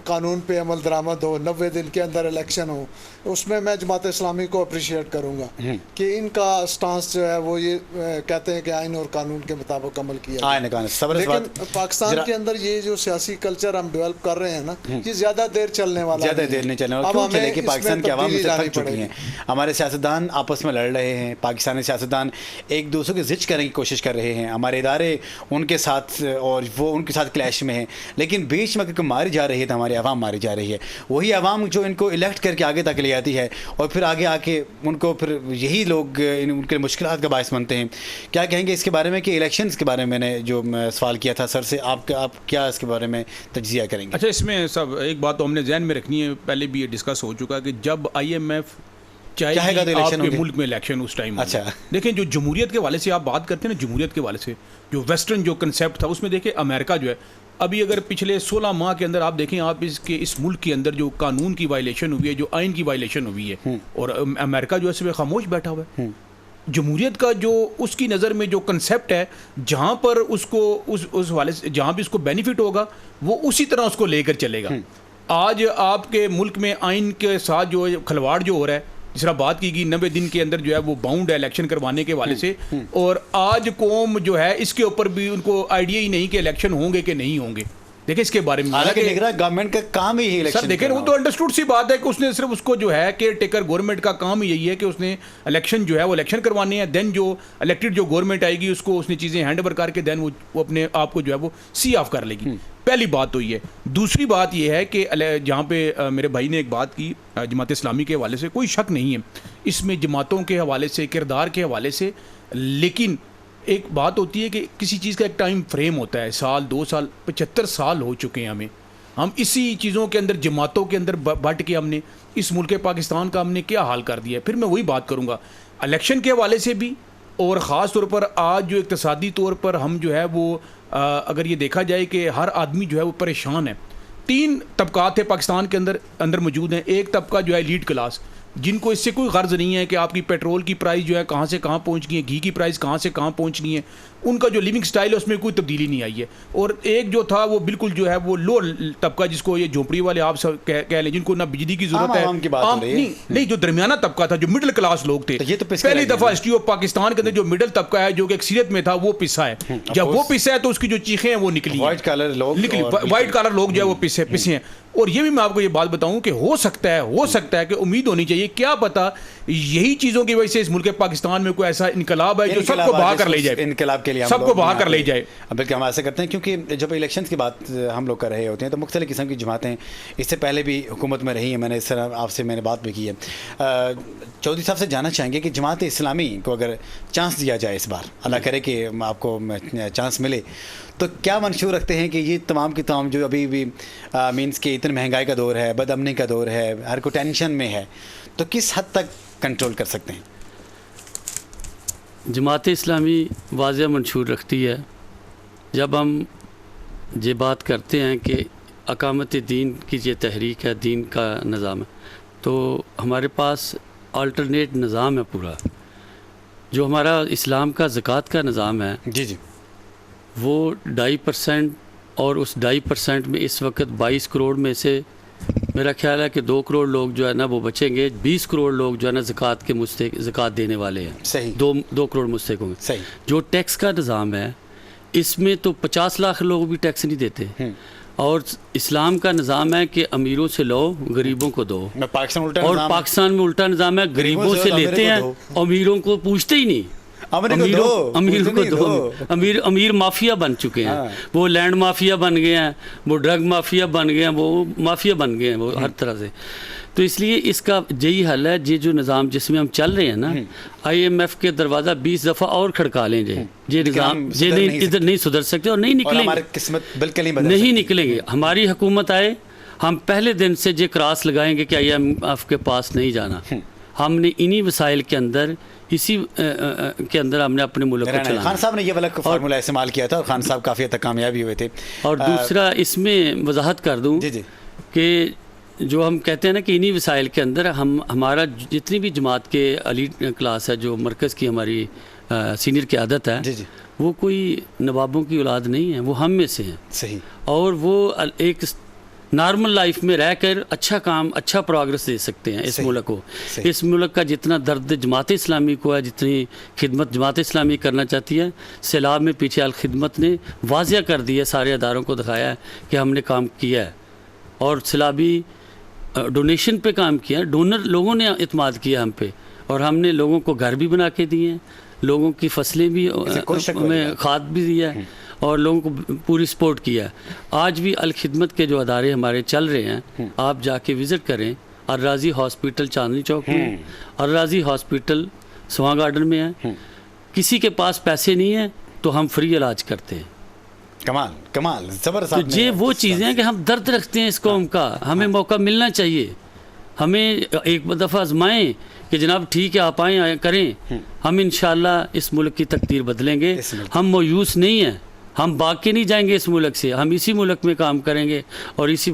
कानून पे अमल दरामद हो, 90 दिन के अंदर इलेक्शन हो, उसमें मैं जमात इस्लामी को अप्रिशिएट करूँगा कि इनका स्टांस जो है वो ये कहते हैं कि आइन और कानून के मुताबिक अमल किया। लेकिन पाकिस्तान के अंदर ये जो सियासी कल्चर हम डेवलप कर रहे हैं ना, ये ज़्यादा देर चलने वाला, ज़्यादा देर नहीं चलने वाला। क्यों चले कि पाकिस्तान की आवाम थक चुकी है, हमारे सियासतदान आपस में लड़ रहे हैं, पाकिस्तानी सियासतदान एक दूसरे को जिच करने की कोशिश कर रहे हैं, हमारे इदारे उनके साथ और वो उनके साथ क्लैश में हैं, लेकिन बीच में अगर मारी जा रही है तो हमारी आवाम मारी जा रही है। वही आवाम जो इनको इलेक्ट करके आगे तक ले आती है और फिर आगे आके उनको फिर यही लोग उनके मुश्किलात का बायस बनते हैं। क्या कहेंगे इसके बारे में कि इलेक्शंस के बारे में मैंने जो सवाल किया था सर से, आप क्या इसके बारे में तज्जिया करेंगे? अच्छा, इसमें सब एक बात तो हमने जहन में रखनी है, पहले भी ये डिस्कस हो चुका कि जब IMF चाहेगा तो आपके मुल्क में इलेक्शन उस टाइम, अच्छा देखें जो जमहूरियत के वाले से आप बात करते हैं ना, जमहूरियत के वाले से जो वेस्टर्न जो कंसेप्ट था, उसमें देखें अमेरिका जो है, अभी अगर पिछले 16 माह के अंदर आप देखें, आप इस मुल्क के अंदर जो कानून की वायलेशन हुई है, जो आइन की वायलेशन हुई है, और अमेरिका जो है इसमें खामोश बैठा हुआ है। जमहूरियत का जो उसकी नज़र में जो कंसेप्ट है, जहाँ पर उसको उस वाले से जहाँ भी उसको बेनिफिट होगा वो उसी तरह उसको लेकर चलेगा। आज आपके मुल्क में आइन के साथ जो खिलवाड़ जो हो रहा है, जिस तरह बात की गई 90 दिन के अंदर जो है वो बाउंड है इलेक्शन करवाने के वाले से, और आज कौम जो है इसके ऊपर भी उनको आइडिया ही नहीं कि इलेक्शन होंगे कि नहीं होंगे। देखिए इसके बारे में हालांकि गवर्नमेंट का काम ही इलेक्शन, सर देखें वो तो अंडरस्टूड सी बात है कि उसने सिर्फ उसको जो है केयर टेकर गवर्नमेंट का काम ही यही है कि उसने इलेक्शन जो है वो इलेक्शन करवाने हैं, देन जो इलेक्टेड जो गवर्नमेंट आएगी उसको उसने चीज़ें हैंड ओवर करके देन वो अपने आप को जो है वो सी ऑफ कर लेगी। पहली बात तो ये। दूसरी बात ये है कि जहाँ पे मेरे भाई ने एक बात की जमात इस्लामी के हवाले से, कोई शक नहीं है इसमें जमातों के हवाले से, किरदार के हवाले से, लेकिन एक बात होती है कि किसी चीज़ का एक टाइम फ्रेम होता है, साल 2 साल 75 साल हो चुके हैं हम इसी चीज़ों के अंदर, जमातों के अंदर बट के हमने इस मुल्क पाकिस्तान का हमने क्या हाल कर दिया। फिर मैं वही बात करूँगा इलेक्शन के हवाले से भी, और ख़ास तौर पर आज जो इक़्तिसादी तौर पर हम जो है वो अगर ये देखा जाए कि हर आदमी जो है वो परेशान है। 3 तबकात है पाकिस्तान के अंदर मौजूद हैं। एक तबका जो है एलीट क्लास, जिनको इससे कोई गर्ज नहीं है कि आपकी पेट्रोल की प्राइस जो है कहाँ से कहाँ पहुँच गई है, घी की प्राइस कहाँ से कहाँ पहुँच गई है, उनका जो लिविंग स्टाइल है उसमें कोई तब्दीली नहीं आई है। और एक जो था वो बिल्कुल जो है वो लो तबका, जिसको ये झोंपड़ी वाले आप सब कह लें, जिनको ना बिजली की जरूरत है, आम की बात हो रही है। नहीं, जो दरमियाना तबका था, जो मिडिल क्लास लोग थे, तो ये तो पिस के पहली रह गए दफा ना। हिस्ट्री ऑफ पाकिस्तान के अंदर जो मिडिल तबका है जो कि अक्सरियत में था वो पिसा है। जब वो पिसा है तो उसकी जो चीखें हैं वो निकली व्हाइट कलर लोग निकली और व्हाइट कलर लोग जो है वो पिसे हैं। और ये भी मैं आपको ये बात बताऊं कि हो सकता है कि उम्मीद होनी चाहिए, क्या पता यही चीजों की वजह से इस मुल्क पाकिस्तान में कोई ऐसा इनकलाब है जो सबको बहा कर ले जाए, इनकलाब के लिए हम सबको लोग बहा यहाँ कर ले पे- जाए। बल्कि हम ऐसा करते हैं क्योंकि जब इलेक्शंस की बात हम लोग कर रहे होते हैं तो मुख्तलिफ किस्म की जमातें इससे पहले भी हुकूमत में रही हैं। मैंने इस तरह आपसे मैंने बात भी की है। चौधरी साहब से जानना चाहेंगे कि जमात इस्लामी को अगर चांस दिया जाए इस बार, अल्लाह करे कि आपको चांस मिले, तो क्या मंशूर रखते हैं कि ये तमाम की तमाम जो अभी भी मीन्स कि इतनी महंगाई का दौर है, बदअमनी का दौर है, हर को टेंशन में है, तो किस हद तक कंट्रोल कर सकते हैं? जमात इस्लामी वाज़ेह मंशूर रखती है। जब हम ये बात करते हैं कि अकामत दीन की ये तहरीक है, दीन का निज़ाम है, तो हमारे पास अल्टरनेट निज़ाम है पूरा। जो हमारा इस्लाम का ज़कात का निज़ाम है जी जी, वो 2.5% और उस 2.5% में इस वक्त 22 करोड़ में से मेरा ख्याल है कि 2 करोड़ लोग जो है ना वो बचेंगे। 20 करोड़ लोग जो है ना ज़कात के मुस्तहिक, ज़कात देने वाले हैं। सही। 2 करोड़ मुस्तहिक होंगे। सही। जो टैक्स का निज़ाम है इसमें तो 50 लाख लोग भी टैक्स नहीं देते। और इस्लाम का निज़ाम है कि अमीरों से लो, गरीबों को दो। पाकिस्तान उल्टा और निज़ाम है। पाकिस्तान में उल्टा निज़ाम है, गरीबों से लेते हैं, अमीरों को पूछते ही नहीं। अमीरों को दो। अमीर माफिया बन चुके हैं। हाँ। वो लैंड माफिया बन गए हैं, वो ड्रग माफिया बन गए हैं, वो माफिया बन गए हैं, वो हर तरह से। तो इसलिए इसका यही हल है। ये जो निज़ाम जिसमें हम चल रहे हैं ना, IMF के दरवाज़ा 20 दफ़ा और खड़का लें। ये निज़ाम ये नहीं, इधर नहीं सुधर सकते और नहीं निकलेंगे। हमारी किस्मत बिल्कुल नहीं बदल नहीं सकती। निकलेंगे। हमारी हुकूमत आए, हम पहले दिन से ये क्रास लगाएंगे कि IMF के पास नहीं जाना। हमने इन्हीं वसाइल के अंदर, इसी के अंदर हमने अपने मुल्क को चलाना। खान साहब ने ये वाला फार्मूला इस्तेमाल किया था और खान साहब काफ़ी हद तक कामयाब भी हुए थे। और दूसरा इसमें वजाहत कर दूं जी जी, कि जो हम कहते हैं ना कि इन्हीं वसाइल के अंदर हमारा जितनी भी जमात के अली क्लास है, जो मरकज़ की हमारी सीनियर क़यादत है, जी जी, वो कोई नवाबों की औलाद नहीं है, वो हम में से हैं। सही। और वो एक नॉर्मल लाइफ में रहकर अच्छा काम, अच्छा प्रोग्रेस दे सकते हैं इस मुल्क को। सही। इस मुल्क का जितना दर्द जमात इस्लामी को है, जितनी खिदमत जमात इस्लामी करना चाहती है, सैलाब में पीछे अल खिदमत ने वाज़िया कर दिया, सारे अदारों को दिखाया है कि हमने काम किया है। और सैलाबी डोनेशन पे काम किया, डोनर लोगों ने इत्माद किया हम पे, और हमने लोगों को घर भी बना के दिए हैं, लोगों की फसलें भी में खाद भी दिया है, और लोगों को पूरी सपोर्ट किया है। आज भी अल खिदमत के जो अदारे हमारे चल रहे हैं, आप जाके विज़िट करें। अल राज़ी हॉस्पिटल चांदनी चौक में है, अल राज़ी हॉस्पिटल स्वां गार्डन में है। किसी के पास पैसे नहीं है तो हम फ्री इलाज करते हैं। कमाल कमाल, ज़बरदस्त। तो ये वो चीज़ें हैं कि हम दर्द रखते हैं इस कौम का, हमें मौका मिलना चाहिए। हमें एक दफ़ा आजमाएं कि जनाब ठीक है आप आएँ करें, हम इंशाल्लाह इस मुल्क की तकदीर बदलेंगे। हम मायूस नहीं हैं, हम भाग के नहीं जाएंगे इस मुल्क से, हम इसी मुल्क में काम करेंगे। और इसी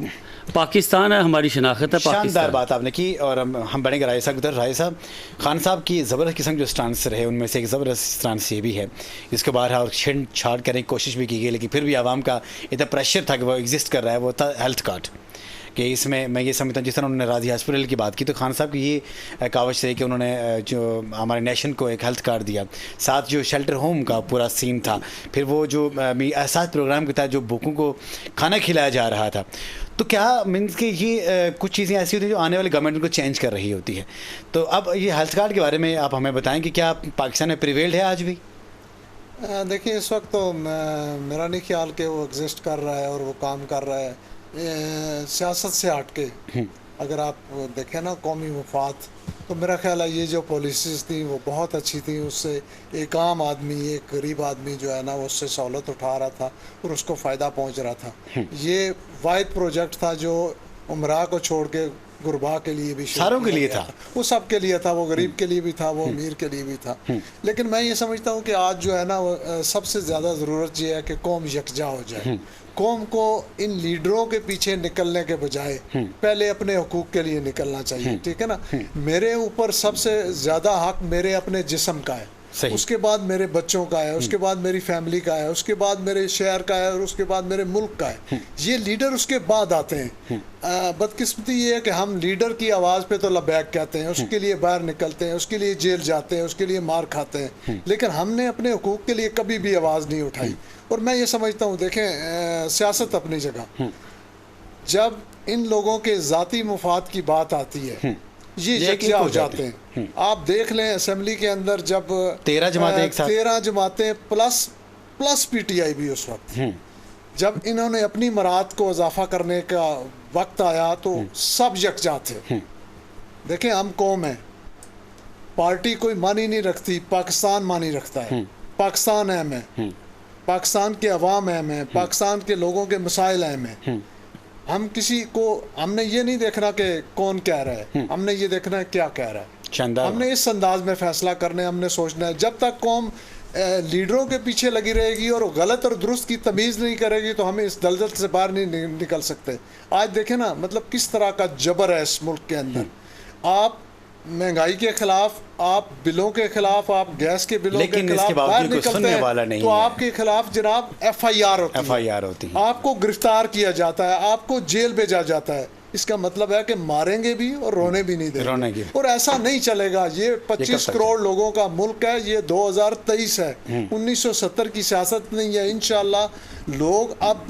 पाकिस्तान है, हमारी शनाख्त है शानदार पाकिस्तान। बात आपने की। और हम बढ़ेंगे राय साहब उधर। राय साहब, खान साहब की ज़बरदस्त किस्म जो स्टांस रहे उनमें से एक ज़बरदस्त स्टांस ये भी है, इसके बाहर और छेड़ छाड़ करने की कोशिश भी की गई, लेकिन फिर भी आवाम का इतना प्रेशर था कि वो एग्जिस्ट कर रहा है, वो था हेल्थ कार्ड। कि इसमें मैं ये समझता हूँ, जिस तरह उन्होंने राजी हॉस्पिटल की बात की, तो खान साहब की ये कावश रही कि उन्होंने जो हमारे नेशन को एक हेल्थ कार्ड दिया, साथ जो शेल्टर होम का पूरा सीन था, फिर वो जो एहसास प्रोग्राम के तहत जो भूखों को खाना खिलाया जा रहा था। तो क्या मीन्स कि ये कुछ चीज़ें ऐसी होती हैं जो आने वाली गवर्नमेंट को चेंज कर रही होती है। तो अब ये हेल्थ कार्ड के बारे में आप हमें बताएं कि क्या पाकिस्तान में प्रिवेल्ड है आज भी? देखिए, इस वक्त तो मेरा नहीं ख्याल कि वो एग्जिस्ट कर रहा है और वो काम कर रहा है। सियासत से हट के अगर आप देखें ना कौमी मफाद, तो मेरा ख्याल है ये जो पॉलिसीज़ थी वो बहुत अच्छी थी। उससे एक आम आदमी, एक गरीब आदमी जो है ना, वो उससे सहूलत उठा रहा था और उसको फ़ायदा पहुंच रहा था। ये वाहिद प्रोजेक्ट था जो उमरा को छोड़ के गुरबा के लिए भी शुरू सारों के किया लिए गया था। वो सब के लिए था, वो गरीब के लिए भी था, वो अमीर के लिए भी था। लेकिन मैं ये समझता हूँ कि आज जो है ना सबसे ज़्यादा ज़रूरत ये है कि कौम यकजा हो जाए। कौम को इन लीडरों के पीछे निकलने के बजाय पहले अपने हुकूक के लिए निकलना चाहिए, ठीक है ना। मेरे ऊपर सबसे ज़्यादा हक मेरे अपने जिस्म का है, सही। उसके बाद मेरे बच्चों का है, उसके बाद मेरी फैमिली का है, उसके बाद मेरे शहर का है, और उसके बाद मेरे मुल्क का है। ये लीडर उसके बाद आते हैं। बदकिस्मती ये है कि हम लीडर की आवाज़ पे तो लबैक कहते हैं, उसके लिए बाहर निकलते हैं, उसके लिए जेल जाते हैं, उसके लिए मार खाते हैं, लेकिन हमने अपने हुकूक के लिए कभी भी आवाज़ नहीं उठाई। और मैं ये समझता हूँ, देखें सियासत अपनी जगह, जब इन लोगों के ज़ाती मुफाद की बात आती है ये यकजा हो जाते हैं। आप देख लें असेंबली के अंदर जब 13 जमातें एक साथ, 13 जमातें प्लस पीटीआई भी उस वक्त, जब इन्होंने अपनी मराद को इजाफा करने का वक्त आया तो सब यकजा थे। देखें हम कौम है, पार्टी कोई मानी नहीं रखती, पाकिस्तान मानी रखता है। पाकिस्तान अहम है, पाकिस्तान के अवाम अहम है, पाकिस्तान के लोगों के मसाइल अहम है। हम किसी को, हमने ये नहीं देखना कि कौन कह रहा है, हमने ये देखना है क्या कह रहा है। शानदार। हमने इस अंदाज में फैसला करना है, हमने सोचना है। जब तक कौम लीडरों के पीछे लगी रहेगी और गलत और दुरुस्त की तमीज़ नहीं करेगी तो हमें इस दलदल से बाहर नहीं निकल सकते। आज देखें ना, मतलब किस तरह का जबर है इस मुल्क के अंदर। आप महंगाई के खिलाफ, आप बिलों के खिलाफ, आप गैस के बिलों के खिलाफ बाहर निकलते हैं तो आपके खिलाफ जनाब FIR होती है, आपको गिरफ्तार किया जाता है, आपको जेल भेजा जाता है। इसका मतलब है कि मारेंगे भी और रोने भी नहीं देंगे। और ऐसा नहीं चलेगा। ये 25 करोड़ लोगों का मुल्क है, ये 2023 है, 1970 की सियासत नहीं है। इंशाअल्लाह लोग अब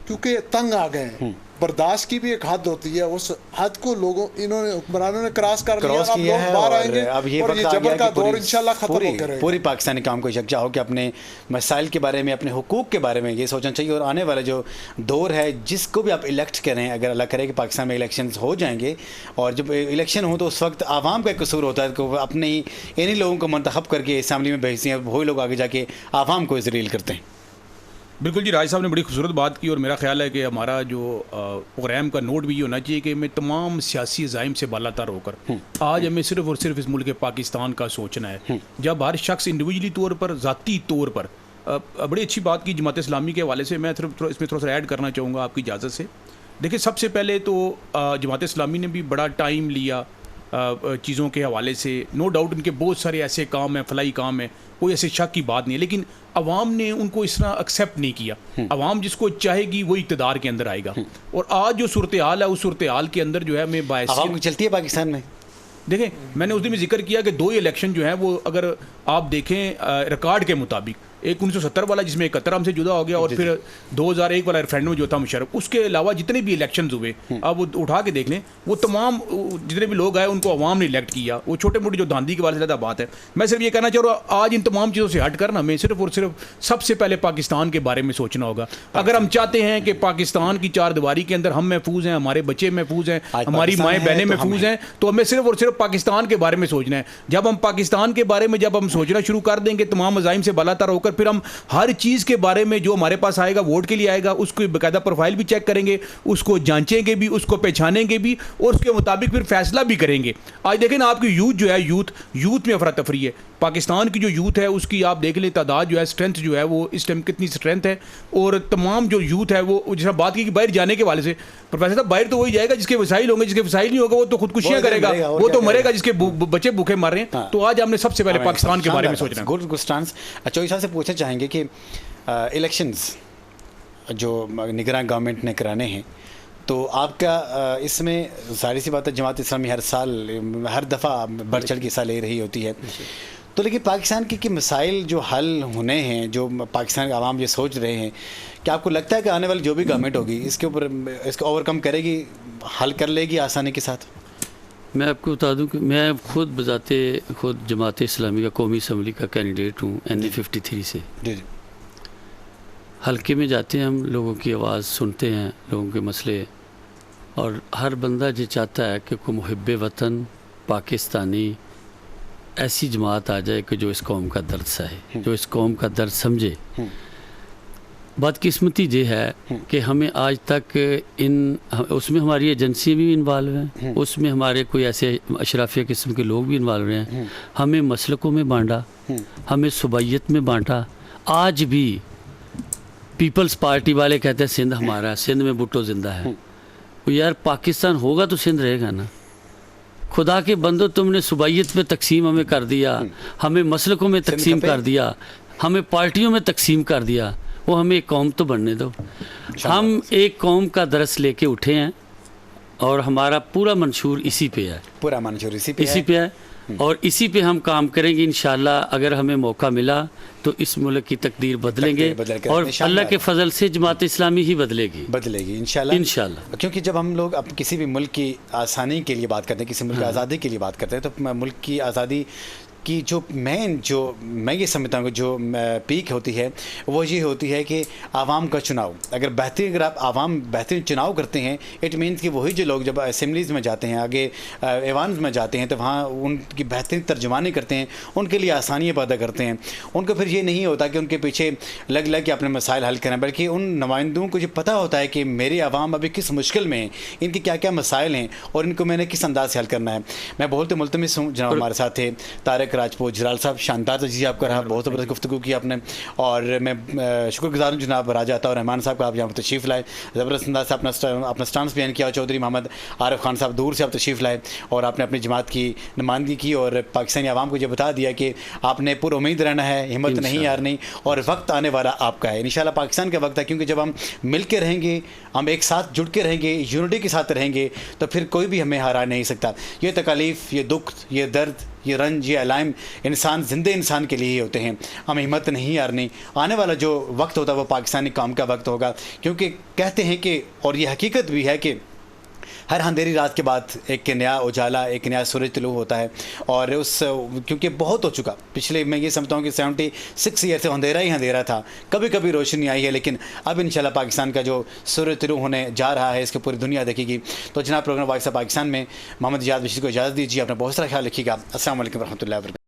क्योंकि तंग आ गए हैं, बर्दाश्त की भी एक हद होती है, उस हद को लोगों इन्होंने हुक्मरानों ने क्रॉस कर लिया। अब लोग बाहर आएंगे अब ये और ये जबर का दौर इंशाल्लाह खत्म हो करेगा। पूरी पाकिस्तानी काम को यकजा हो कि अपने मसाइल के बारे में, अपने हुकूक के बारे में ये सोचना चाहिए। और आने वाला जो दौर है, जिसको भी आप इलेक्ट करें, अगर अल्लाह करे कि पाकिस्तान में इलेक्शन हो जाएंगे और जब इलेक्शन हो तो उस वक्त आवाम का कसूर होता है कि वो अपने ही इन्हीं लोगों को मंतखब करके असम्बली में भेजते हैं, वही लोग आगे जाके आवाम को जलील करते हैं। बिल्कुल जी, राज साहब ने बड़ी खूबसूरत बात की। और मेरा ख्याल है कि हमारा जो प्रोग्राम का नोट भी ये होना चाहिए कि हमें तमाम सियासी अज़ाइम से बालातर होकर आज हमें सिर्फ और सिर्फ इस मुल्क पाकिस्तान का सोचना है। जब हर शख्स इंडिविजुअली तौर पर, ज़ाती तौर पर, बड़ी अच्छी बात की जमात इस्लामी के हवाले से। मैं सिर्फ इसमें थोड़ा सा ऐड करना चाहूँगा आपकी इजाज़त से। देखिए, सबसे पहले तो जमात इस्लामी ने भी बड़ा टाइम लिया चीज़ों के हवाले से। नो डाउट इनके बहुत सारे ऐसे काम हैं, फलाई काम है, कोई ऐसे शक की बात नहीं है, लेकिन अवाम ने उनको इस तरह एक्सेप्ट नहीं किया। अवाम जिसको चाहेगी वो इक़्तिदार के अंदर आएगा। और आज जो सूरत हाल है, उस सूरत हाल के अंदर जो है हमें अवाम चलती है पाकिस्तान में। देखें, मैंने उस दिन में जिक्र किया कि 2 इलेक्शन जो हैं वो अगर आप देखें रिकॉर्ड के मुताबिक, एक 1970 वाला जिसमें 71 हमसे जुदा हो गया, और फिर 2001 वाला रेफरेंडम जो था मुशर्रफ, उसके अलावा जितने भी इलेक्शंस हुए आप वो उठा के देख लें, वो तमाम जितने भी लोग आए उनको अवाम ने इलेक्ट किया। वो छोटे मोटी जो धांधी के वाले से ज़्यादा बात है। मैं सिर्फ ये कहना चाह रहा हूँ, आज इन तमाम चीज़ों से हट कर ना हमें सिर्फ और सिर्फ सबसे पहले पाकिस्तान के बारे में सोचना होगा। अगर हम चाहते हैं कि पाकिस्तान की चार दीवारी के अंदर हम महफूज हैं, हमारे बच्चे महफूज हैं, हमारी माएँ बहनें महफूज हैं, तो हमें सिर्फ और सिर्फ पाकिस्तान के बारे में सोचना है। जब हम पाकिस्तान के बारे में जब हम सोचना शुरू कर देंगे तमाम अज़ाइम से बालातर होकर, फिर हम हर चीज़ के बारे में जो हमारे पास आएगा, वोट के लिए आएगा, उसको बाकायदा प्रोफाइल भी चेक करेंगे, उसको जांचेंगे भी, उसको पहचानेंगे भी, और उसके मुताबिक फिर फैसला भी करेंगे। आज देखें ना, आपकी यूथ जो है, यूथ में अफरा तफरी है। पाकिस्तान की जो यूथ है उसकी आप देख लें तादाद जो है, स्ट्रेंथ जो है, वो इस टाइम कितनी स्ट्रेंथ है। और तमाम जो यूथ है वो, जैसा बात की कि बाहर जाने के वाले से, प्रोफेसर साहब बाहर तो वही जाएगा जिसके वसाइल होंगे, जिसके वसाइल नहीं होगा वो तो खुदकुशियाँ करेगा, वो तो मरेगा, जिसके बच्चे भूखे मर रहे हैं। तो आज हमने सबसे पहले पाकिस्तान के बारे में सोचना है। Good stance. चौधरी साहब से पूछना चाहेंगे कि इलेक्शंस जो निगरान गवर्नमेंट ने कराने हैं, तो आपका इसमें जाहिर सी बात है जमात इस्लामी हर साल हर दफ़ा बढ़ चढ़ के हिस्सा ले रही होती है, तो लेकिन पाकिस्तान के मसाइल जो हल होने हैं, जो पाकिस्तान के आवाम ये सोच रहे हैं, क्या आपको लगता है कि आने वाली जो भी गवर्नमेंट होगी इसके ऊपर इसको ओवरकम करेगी, हल कर लेगी आसानी के साथ? मैं आपको बता दूं कि मैं खुद जमात इस्लामी का कौमी असम्बली का कैंडिडेट हूँ NA 53 से। जी। हल्के में जाते हैं, हम लोगों की आवाज़ सुनते हैं, लोगों के मसले, और हर बंदा ये चाहता है कि कोई मुहिब्बे वतन पाकिस्तानी ऐसी जमात आ जाए कि जो इस कौम का दर्द सहे, जो इस कौम का दर्द समझे। बदकिस्मती ये है कि हमें आज तक उसमें हमारी एजेंसियाँ भी इन्वॉल्व हैं, उसमें हमारे कोई ऐसे अशराफिया किस्म के लोग भी इन्वॉल्व हैं। हमें मसलकों में बांटा, हमें सुबैयत में बांटा। आज भी पीपल्स पार्टी वाले कहते हैं सिंध हमारा है, सिंध में भुट्टो जिंदा है। तो यार पाकिस्तान होगा तो सिंध रहेगा ना। खुदा के बंदो, तुमने सुबैयत में तकसीम हमें कर दिया, हमें मसलकों में तकसीम कर दिया, हमें पार्टियों में तकसीम कर दिया। वो हमें एक कौम तो बनने दो। हम एक कौम का दरस लेके उठे हैं और हमारा पूरा मंशूर इसी पे है, पूरा मंशूर इसी पे है और इसी पे हम काम करेंगे इंशाल्लाह। अगर हमें मौका मिला तो इस मुल्क की तकदीर बदलेंगे और अल्लाह के फजल से जमात इस्लामी ही बदलेगी इंशाल्लाह। क्योंकि जब हम लोग अब किसी भी मुल्क की आसानी के लिए बात करते हैं, किसी मुल्क की आज़ादी के लिए बात करते हैं, तो मुल्क की आज़ादी की जो मैं ये समझता हूँ जो पीक होती है वो ये होती है कि आवाम का चुनाव। अगर आप आवाम बेहतरीन चुनाव करते हैं, इट मीन्स कि वही जो लोग जब असेंबलीज़ में जाते हैं, आगे ऐवान में जाते हैं, तो वहाँ उनकी बेहतरीन तर्जुमानी करते हैं, उनके लिए आसानियाँ पैदा करते हैं। उनको फिर ये नहीं होता कि उनके पीछे लग के अपने मसाइल हल करें, बल्कि उन नुमाइंदों को ये पता होता है कि मेरी आवाम अभी किस मुश्किल में है, इनके क्या क्या मसाइल हैं और इनको मैंने किस अंदाज से हल करना है। मैं बहुत ही मुल्तमिस हूँ, जनाब हमारे साथ थे तारिक राजपूत जलाल साहब, शानदार तजज़िया आपका रहा, बहुत ज़बरदस्त गुफ्तगू की आपने और मैं शुक्रगुज़ार हूँ जनाब राजा अता और रहमान साहब का, आप यहाँ पर तशरीफ़ लाए, ज़बरदस्त अंदाज से अपना स्टांस बयान किया। चौधरी मोहम्मद आरिफ खान साहब दूर से आप तशरीफ़ लाए और आपने अपनी जमात की नुमाइंदगी की और पाकिस्तानी आवाम को ये बता दिया कि आपने पूरी उम्मीद रहना है, हिम्मत नहीं हारनी और वक्त आने वाला आपका है। इंशाल्लाह पाकिस्तान का वक्त है, क्योंकि जब हम मिल के रहेंगे, हम एक साथ जुड़ के रहेंगे, यूनिटी के साथ रहेंगे, तो फिर कोई भी हमें हरा नहीं सकता। ये तकालीफ, ये दुख, ये दर्द, ये रंज, ये अलाइम जिंदे इंसान के लिए ही होते हैं। हमें हिम्मत नहीं हारनी। आने वाला जो वक्त होता है वो पाकिस्तानी कौम का वक्त होगा, क्योंकि कहते हैं कि, और ये हकीकत भी है कि हर अंधेरी रात के बाद एक नया उजाला, एक नया सूरज तुलू होता है। और क्योंकि बहुत हो चुका, पिछले मैं ये समझता हूँ कि 76 ईयर से अंधेरा ही अंधेरा था, कभी कभी रोशनी आई है, लेकिन अब इंशाल्लाह पाकिस्तान का जो सूरज तुलू होने जा रहा है, इसकी पूरी दुनिया देखेगी। तो जनाब प्रोग्राम वॉइस ऑफ पाकिस्तान में मोहम्मद इजाज़ बशीर को इजाज़त दीजिए। अपना बहुत सारा ख्याल रखिएगा। अस्सलाम वालेकुम रहमतुल्लाहि व बरकातहू।